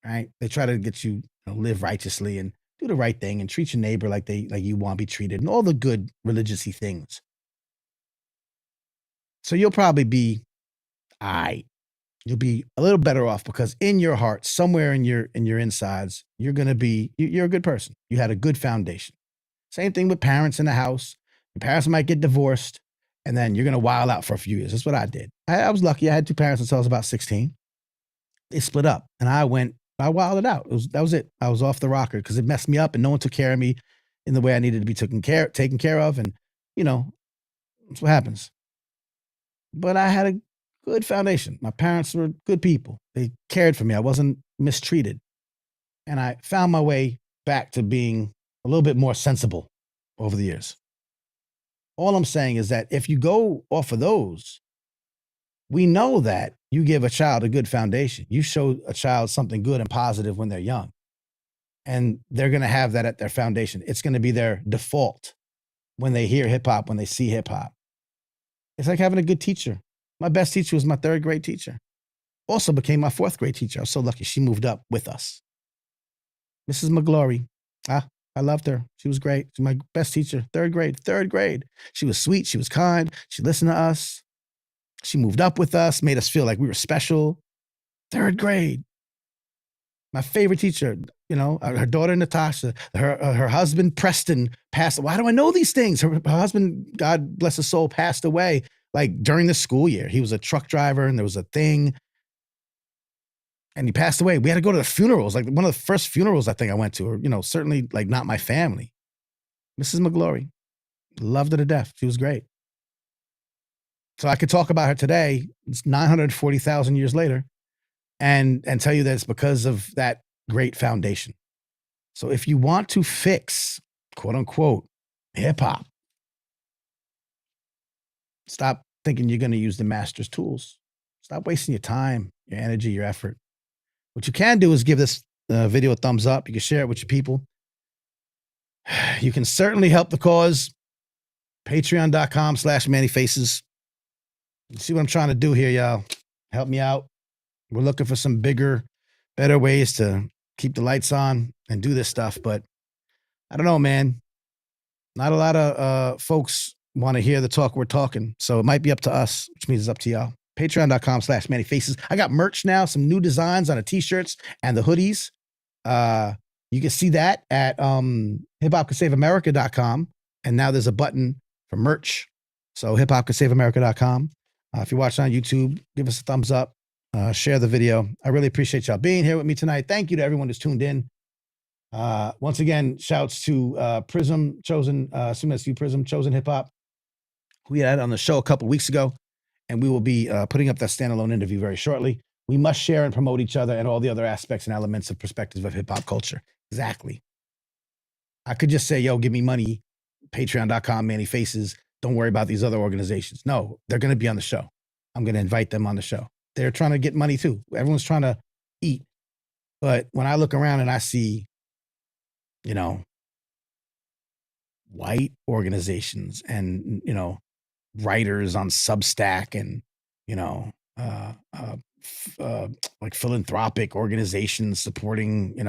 [SPEAKER 1] right? They try to get you to live righteously and do the right thing and treat your neighbor like you want to be treated, and all the good religious-y things. So you'll probably be you'll be a little better off, because in your heart, somewhere in your insides, you're a good person. You had a good foundation. Same thing with parents in the house. Your parents might get divorced, and then you're going to wild out for a few years. That's what I did. I was lucky. I had 2 parents until I was about 16. They split up, and I wilded out. That was it. I was off the rocker because it messed me up, and no one took care of me in the way I needed to be taken care of. And, that's what happens. But I had a good foundation. My parents were good people. They cared for me. I wasn't mistreated. And I found my way back to being a little bit more sensible over the years. All I'm saying is that if you go off of those, we know that you give a child a good foundation. You show a child something good and positive when they're young, and they're going to have that at their foundation. It's going to be their default when they hear hip hop, when they see hip hop. It's like having a good teacher. My best teacher was my 3rd grade teacher. Also became my 4th grade teacher. I was so lucky. She moved up with us. Mrs. McGlory. I loved her. She was great. She was my best teacher. 3rd grade. She was sweet. She was kind. She listened to us. She moved up with us, made us feel like we were special. 3rd grade. My favorite teacher, her daughter, Natasha, her husband, Preston, passed. Why do I know these things? Her husband, God bless his soul, passed away like during the school year. He was a truck driver, and there was a thing, and he passed away. We had to go to the funerals, like one of the first funerals I think I went to, or, certainly like not my family. Mrs. McGlory, loved her to death. She was great. So I could talk about her today. It's 940,000 years later, and tell you that it's because of that great foundation. So if you want to fix, quote unquote, hip hop, stop thinking you're going to use the master's tools. Stop wasting your time, your energy, your effort. What you can do is give this video a thumbs up. You can share it with your people. You can certainly help the cause. Patreon.com/MannyFaces. You see what I'm trying to do here, y'all? Help me out. We're looking for some bigger, better ways to keep the lights on and do this stuff. But I don't know, man. Not a lot of folks want to hear the talk we're talking. So it might be up to us, which means it's up to y'all. Patreon.com/MannyFaces. I got merch now, some new designs on the t-shirts and the hoodies. You can see that at hiphopcould-save-america.com. And now there's a button for merch. So hiphopcould-save-america.com. If you're watching on YouTube, give us a thumbs up. Share the video. I really appreciate y'all being here with me tonight. Thank you to everyone who's tuned in. Once again, shouts to Prism, Chosen, Prism, Chosen Hip Hop. We had on the show a couple weeks ago, and we will be putting up that standalone interview very shortly. We must share and promote each other and all the other aspects and elements of perspectives of hip hop culture. Exactly. I could just say, yo, give me money, patreon.com, Manny Faces. Don't worry about these other organizations. No, they're going to be on the show. I'm going to invite them on the show. They're trying to get money too. Everyone's trying to eat. But when I look around and I see, white organizations and, writers on Substack and, like philanthropic organizations supporting,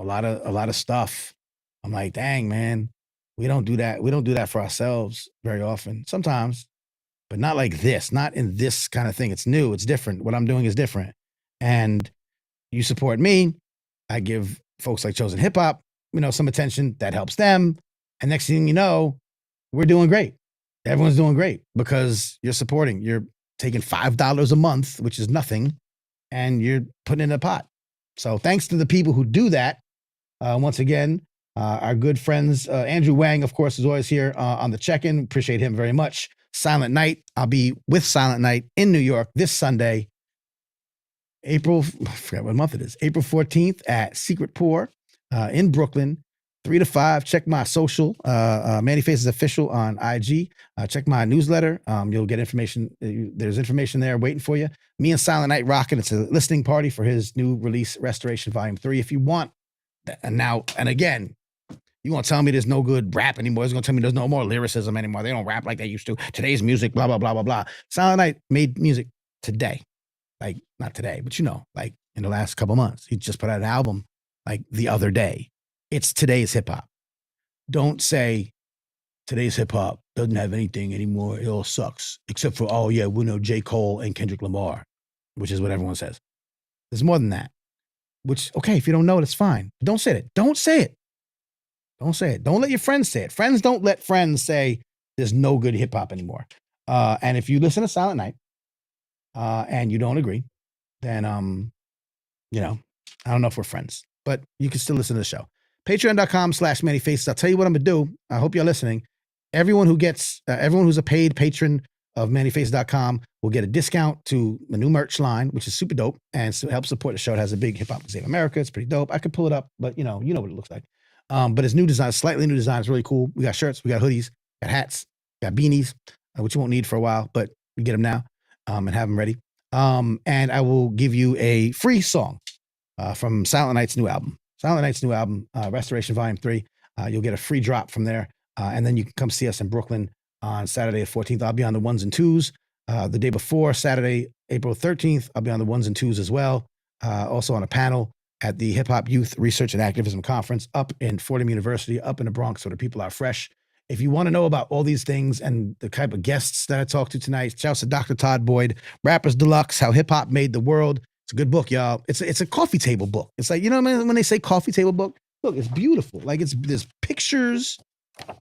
[SPEAKER 1] a lot of stuff. I'm like, dang, man, we don't do that. We don't do that for ourselves very often. Sometimes, but not like this, not in this kind of thing. It's new. It's different. What I'm doing is different. And you support me. I give folks like Chosen Hip Hop, some attention that helps them. And next thing you know, we're doing great. Everyone's doing great because you're supporting. You're taking $5 a month, which is nothing, and you're putting it in a pot. So thanks to the people who do that. Once again, our good friends, Andrew Wang, of course, is always here on the check-in. Appreciate him very much. Silent Night. I'll be with Silent Night in New York this Sunday, I forgot what month it is, April 14th at Secret Pour in Brooklyn, 3 to 5. Check my social, Manny Faces Official on IG. Check my newsletter. You'll get information. There's information there waiting for you. Me and Silent Night rocking. It's a listening party for his new release, Restoration Volume 3. If you want, and again, you won't tell me there's no good rap anymore. It's going to tell me there's no more lyricism anymore. They don't rap like they used to. Today's music, blah, blah, blah, blah, blah. Silent Night made music today. Like, not today, but like in the last couple months. He just put out an album like the other day. It's today's hip hop. Don't say today's hip hop doesn't have anything anymore. It all sucks. Except for, oh yeah, we know J. Cole and Kendrick Lamar, which is what everyone says. There's more than that. Which, okay, if you don't know it, it's fine. Don't say it. Don't say it. Don't say it. Don't let your friends say it. Friends don't let friends say there's no good hip hop anymore. And if you listen to Silent Night and you don't agree, then, I don't know if we're friends, but you can still listen to the show. Patreon.com/MannyFaces. I'll tell you what I'm going to do. I hope you're listening. Everyone who's a paid patron of MannyFaces.com will get a discount to the new merch line, which is super dope and help support the show. It has a big Hip Hop Could Save America. It's pretty dope. I could pull it up, but you know what it looks like. But it's new design, slightly new design. It's really cool. We got shirts, we got hoodies, got hats, got beanies, which you won't need for a while, but we get them now and have them ready. And I will give you a free song from Silent Night's new album. Restoration Volume 3. You'll get a free drop from there. And then you can come see us in Brooklyn on Saturday the 14th. I'll be on the 1s and 2s. The day before, Saturday, April 13th, I'll be on the 1s and 2s as well. Also on a panel at the Hip Hop Youth Research and Activism Conference up in Fordham University, up in the Bronx, where the people are fresh. If you want to know about all these things and the type of guests that I talked to tonight, shouts to Dr. Todd Boyd, Rappers Deluxe, How Hip Hop Made the World. It's a good book, y'all. It's a coffee table book. It's like, when they say coffee table book, look, it's beautiful. Like there's pictures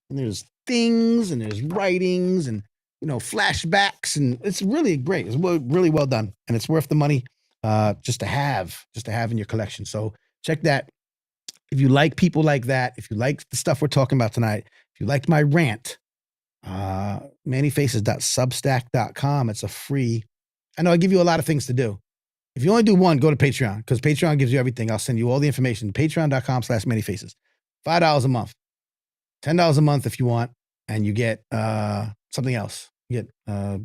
[SPEAKER 1] and there's things and there's writings and, flashbacks. And it's really great. It's really well done. And it's worth the money just to have in your collection. So check that. If you like people like that, if you like the stuff we're talking about tonight, if you liked my rant, mannyfaces.substack.com. It's a free. I know I give you a lot of things to do. If you only do one, go to Patreon, because Patreon gives you everything. I'll send you all the information. Patreon.com/mannyfaces. $5 a month. $10 a month if you want, and you get something else. You get a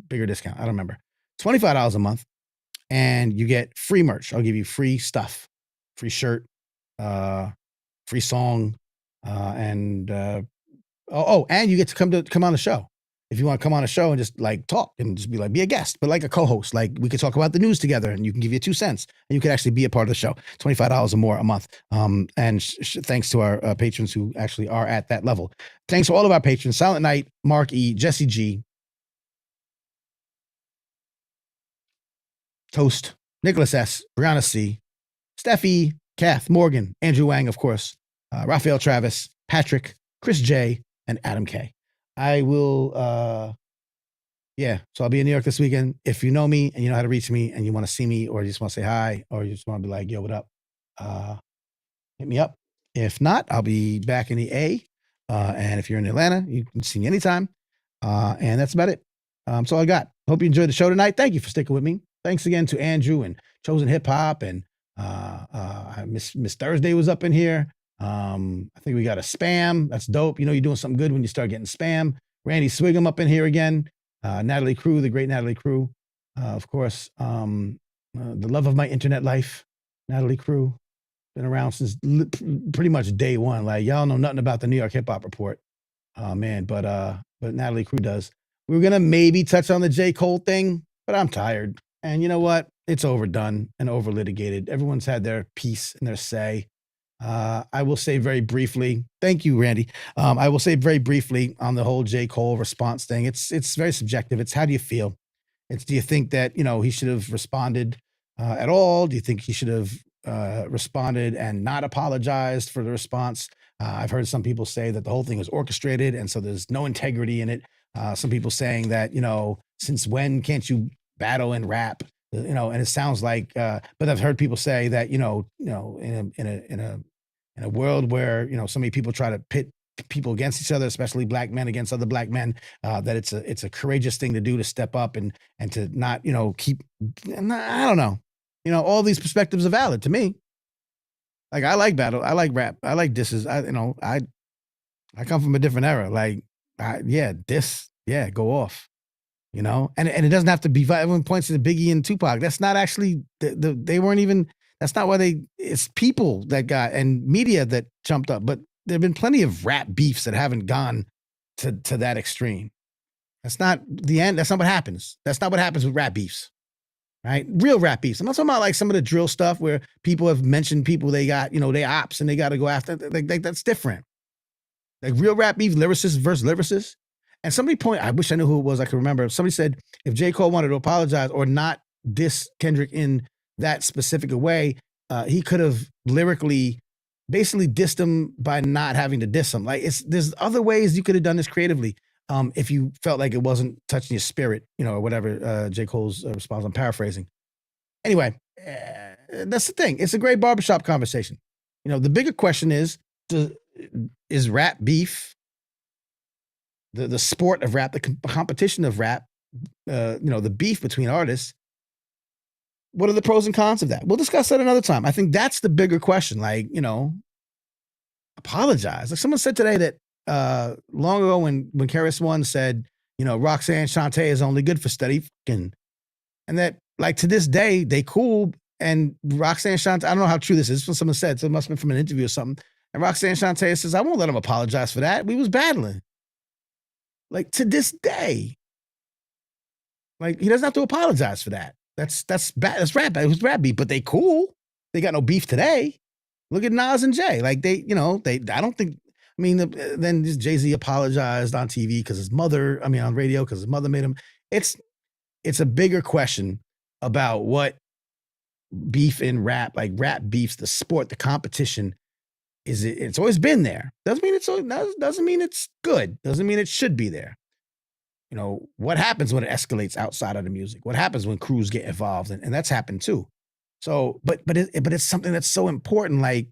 [SPEAKER 1] bigger discount. I don't remember. $25 a month, and you get free merch. I'll give you free stuff, free shirt, free song, and you get to come on the show. if you want to come on a show and just like talk and just be a guest, but like a co-host, like we could talk about the news together and you can give you 2 cents and you could actually be a part of the show. $25 or more a month. And thanks to our patrons who actually are at that level. Thanks to all of our patrons, Silent Night, Mark E, Jesse G, Toast, Nicholas S, Brianna C, Steffi, Kath, Morgan, Andrew Wang, of course, Raphael Travis, Patrick, Chris J, and Adam K. I will, so I'll be in New York this weekend. If you know me and you know how to reach me and you want to see me or you just want to say hi or you just want to be like, yo, what up? Hit me up. If not, I'll be back in the A. And if you're in Atlanta, you can see me anytime. And that's about it. That's all I got. Hope you enjoyed the show tonight. Thank you for sticking with me. Thanks again to Andrew and Chosen Hip Hop and Miss Thursday was up in here. I think we got a spam. That's dope. You know, you're doing something good when you start getting spam. Randy Swigum up in here again. Natalie Crew, the great Natalie Crew. Of course, the love of my internet life, Natalie Crew. Been around since pretty much day one. Like, y'all know nothing about the New York Hip Hop Report. Oh, man. But Natalie Crew does. We were going to maybe touch on the J. Cole thing, but I'm tired. And you know what? It's overdone and over litigated. Everyone's had their piece and their say. I will say very briefly, thank you, Randy. I will say very briefly on the whole J. Cole response thing. It's very subjective. It's how do you feel? Do you think that, he should have responded at all? Do you think he should have responded and not apologized for the response? I've heard some people say that the whole thing was orchestrated and so there's no integrity in it. Some people saying that, since when can't you battle and rap? And it sounds like, but I've heard people say that, in a world where, so many people try to pit people against each other, especially black men against other black men, that it's a courageous thing to do to step up and to not, keep, I don't know, all these perspectives are valid to me. Like, I like battle. I like rap. I like disses. I come from a different era. Like, go off. And it doesn't have to be, everyone points to the Biggie and Tupac. That's not actually, they weren't even, that's not why it's people that got, and media that jumped up. But there have been plenty of rap beefs that haven't gone to that extreme. That's not the end. That's not what happens. That's not what happens with rap beefs, right? Real rap beefs. I'm not talking about like some of the drill stuff where people have mentioned people they got, they ops and they got to go after. Like that's different. Like real rap beef, lyricist versus lyricist. And I wish I knew who it was. I could remember. Somebody said if J. Cole wanted to apologize or not diss Kendrick in that specific way, he could have lyrically basically dissed him by not having to diss him. Like there's other ways you could have done this creatively if you felt like it wasn't touching your spirit, or whatever J. Cole's response. I'm paraphrasing. Anyway, that's the thing. It's a great barbershop conversation. The bigger question is rap beef, the sport of rap, the competition of rap, the beef between artists. What are the pros and cons of that? We'll discuss that another time. I think that's the bigger question. Like, apologize. Like someone said today that long ago when KRS-One said, Roxanne Shante is only good for steady fucking, and that like to this day they cool. And Roxanne Shante, I don't know how true this is. This is what someone said. So it must have been from an interview or something. And Roxanne Shante says, I won't let him apologize for that. We was battling. Like to this day, like he doesn't have to apologize for that. That's bad. That's rap. It was rap beef, but they cool. They got no beef today. Look at Nas and Jay. Like I don't think. I mean, then Jay-Z apologized on TV because his mother. On radio because his mother made him. It's a bigger question about what beef in rap, like rap beefs, the sport, the competition. It's always been there. Doesn't mean it's good. Doesn't mean it should be there. What happens when it escalates outside of the music? What happens when crews get involved? And that's happened too. So, but it's something that's so important. Like,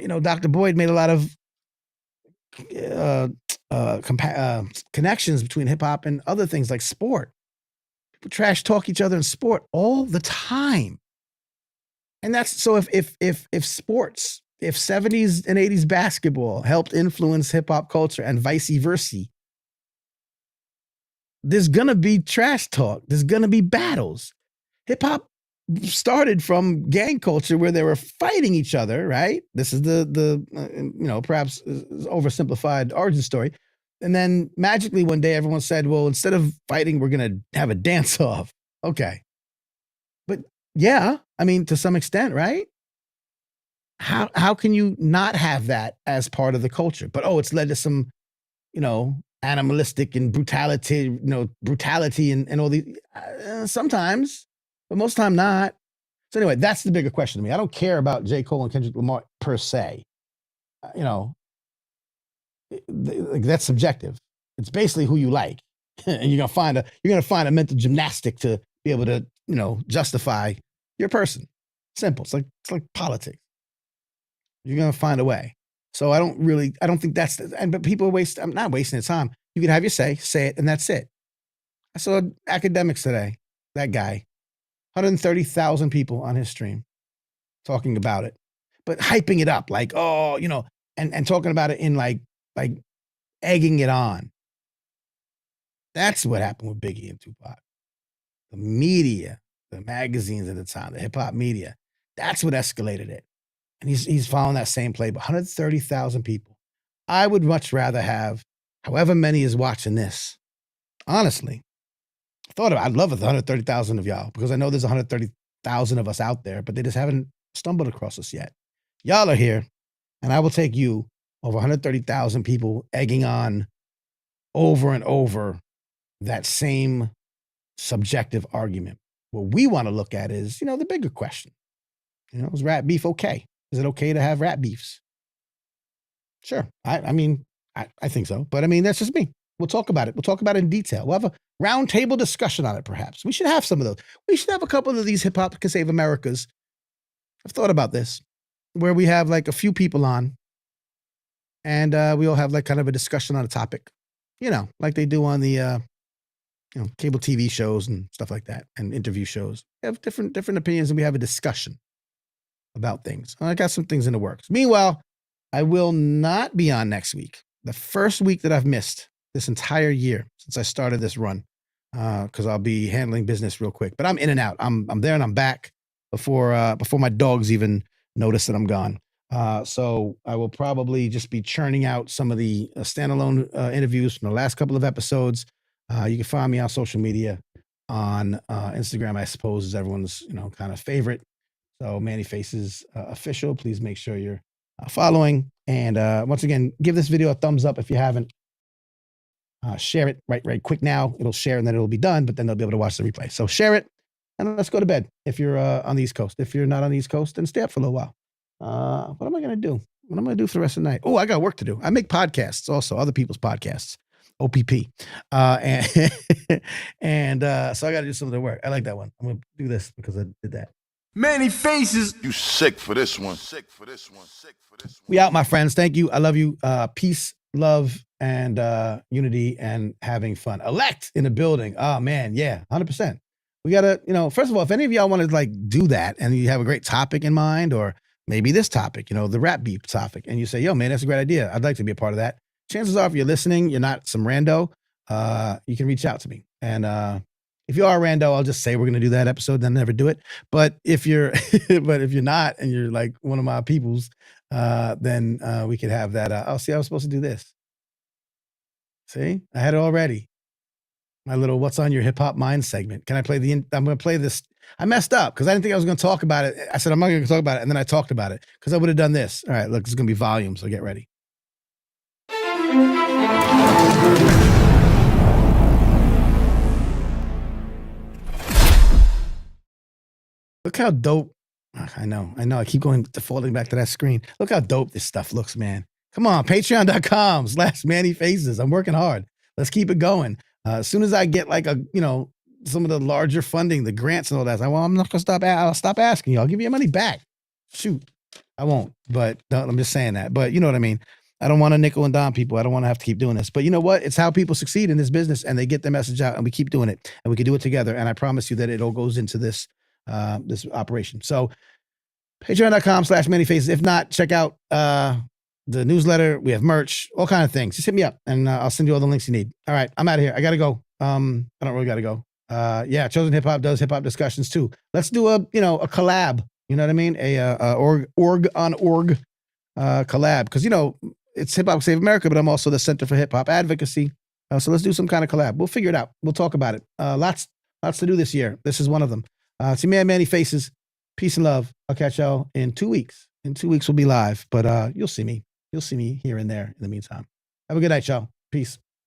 [SPEAKER 1] Dr. Boyd made a lot of connections between hip hop and other things like sport. People trash talk each other in sport all the time. And that's so if sports, if 70s and 80s basketball helped influence hip hop culture and vice versa, there's going to be trash talk. There's going to be battles. Hip hop started from gang culture where they were fighting each other, right? This is the perhaps oversimplified origin story. And then magically one day everyone said, well, instead of fighting, we're going to have a dance off. Okay. But yeah, I mean, to some extent, right? How can you not have that as part of the culture? But it's led to some, animalistic and brutality, brutality and all these sometimes, but most of the time not. So anyway, that's the bigger question to me. I don't care about J. Cole and Kendrick Lamar per se. Like that's subjective. It's basically who you like, and you're gonna find a mental gymnastic to be able to justify your person. Simple. It's like politics. You're gonna find a way. So I don't think that's but people I'm not wasting their time. You can have your say it, and that's it. I saw academics today. That guy, 130,000 people on his stream talking about it, but hyping it up like, and talking about it in like egging it on. That's what happened with Biggie and Tupac. The media, the magazines at the time, the hip hop media, that's what escalated it. And he's following that same playbook. 130,000 people. I would much rather have however many is watching this. Honestly, I'd love it, 130,000 of y'all, because I know there's 130,000 of us out there, but they just haven't stumbled across us yet. Y'all are here, and I will take you over 130,000 people egging on over and over that same subjective argument. What we want to look at is, the bigger question. Is rap beef okay? Is it okay to have rap beefs? Sure. I mean, I think so. But I mean, that's just me. We'll talk about it. We'll talk about it in detail. We'll have a roundtable discussion on it, perhaps. We should have some of those. We should have a couple of these Hip Hop Can Save Americas. I've thought about this, where we have like a few people on, and we all have like kind of a discussion on a topic, like they do on the cable TV shows and stuff like that, and interview shows. We have different opinions, and we have a discussion about things. I got some things in the works. Meanwhile, I will not be on next week. The first week that I've missed this entire year since I started this run, because I'll be handling business real quick. But I'm in and out. I'm there and I'm back before my dogs even notice that I'm gone. So I will probably just be churning out some of the standalone interviews from the last couple of episodes. You can find me on social media on Instagram, I suppose, is everyone's kind of favorite. So Manny Faces Official. Please make sure you're following. And once again, give this video a thumbs up if you haven't. Share it right quick now. It'll share and then it'll be done, but then they'll be able to watch the replay. So share it and let's go to bed if you're on the East Coast. If you're not on the East Coast, then stay up for a little while. What am I going to do? What am I going to do for the rest of the night? Oh, I got work to do. I make podcasts also, other people's podcasts. OPP. And so I got to do some of the work. I like that one. I'm going to do this because I did that.
[SPEAKER 5] Many faces.
[SPEAKER 3] You sick for this one.
[SPEAKER 1] We out, my friends. Thank you. I love you. Peace, love, and unity and having fun. Elect in the building. Oh, man. Yeah, 100%. We got to, first of all, if any of y'all want to like do that and you have a great topic in mind, or maybe this topic, the rap beef topic, and you say, yo, man, that's a great idea. I'd like to be a part of that. Chances are, if you're listening, you're not some rando, you can reach out to me. And if you are a rando, I'll just say we're going to do that episode, then never do it. But if you're not, and you're like one of my peoples, then we could have that. See, I was supposed to do this. See, I had it already. My little "What's on Your Hip Hop Mind" segment. Can I play I'm going to play this. I messed up because I didn't think I was going to talk about it. I said I'm not going to talk about it, and then I talked about it because I would have done this. All right, look, it's going to be volume, so get ready. Look how dope. I know. I keep defaulting back to that screen. Look how dope this stuff looks, man. Come on, patreon.com/Manny Faces. I'm working hard. Let's keep it going. As soon as I get like some of the larger funding, the grants and all that, I'm not going to stop. I'll stop asking you. I'll give you your money back. Shoot, I won't. But I'm just saying that. But you know what I mean? I don't want to nickel and dime people. I don't want to have to keep doing this. But you know what? It's how people succeed in this business, and they get their message out, and we keep doing it, and we can do it together. And I promise you that it all goes into this operation. So patreon.com/Manny Faces. If not, check out the newsletter. We have merch, all kind of things. Just hit me up and I'll send you all the links you need. All right, I'm out of here. I got to go. I don't really got to go. Chosen Hip Hop does hip hop discussions too. Let's do a collab. You know what I mean? A org on org collab. Because, it's Hip Hop Save America, but I'm also the Center for Hip Hop Advocacy. So let's do some kind of collab. We'll figure it out. We'll talk about it. Lots to do this year. This is one of them. It's your man, Manny Faces. Peace and love. I'll catch y'all in 2 weeks. In 2 weeks, we'll be live, but you'll see me. You'll see me here and there in the meantime. Have a good night, y'all. Peace.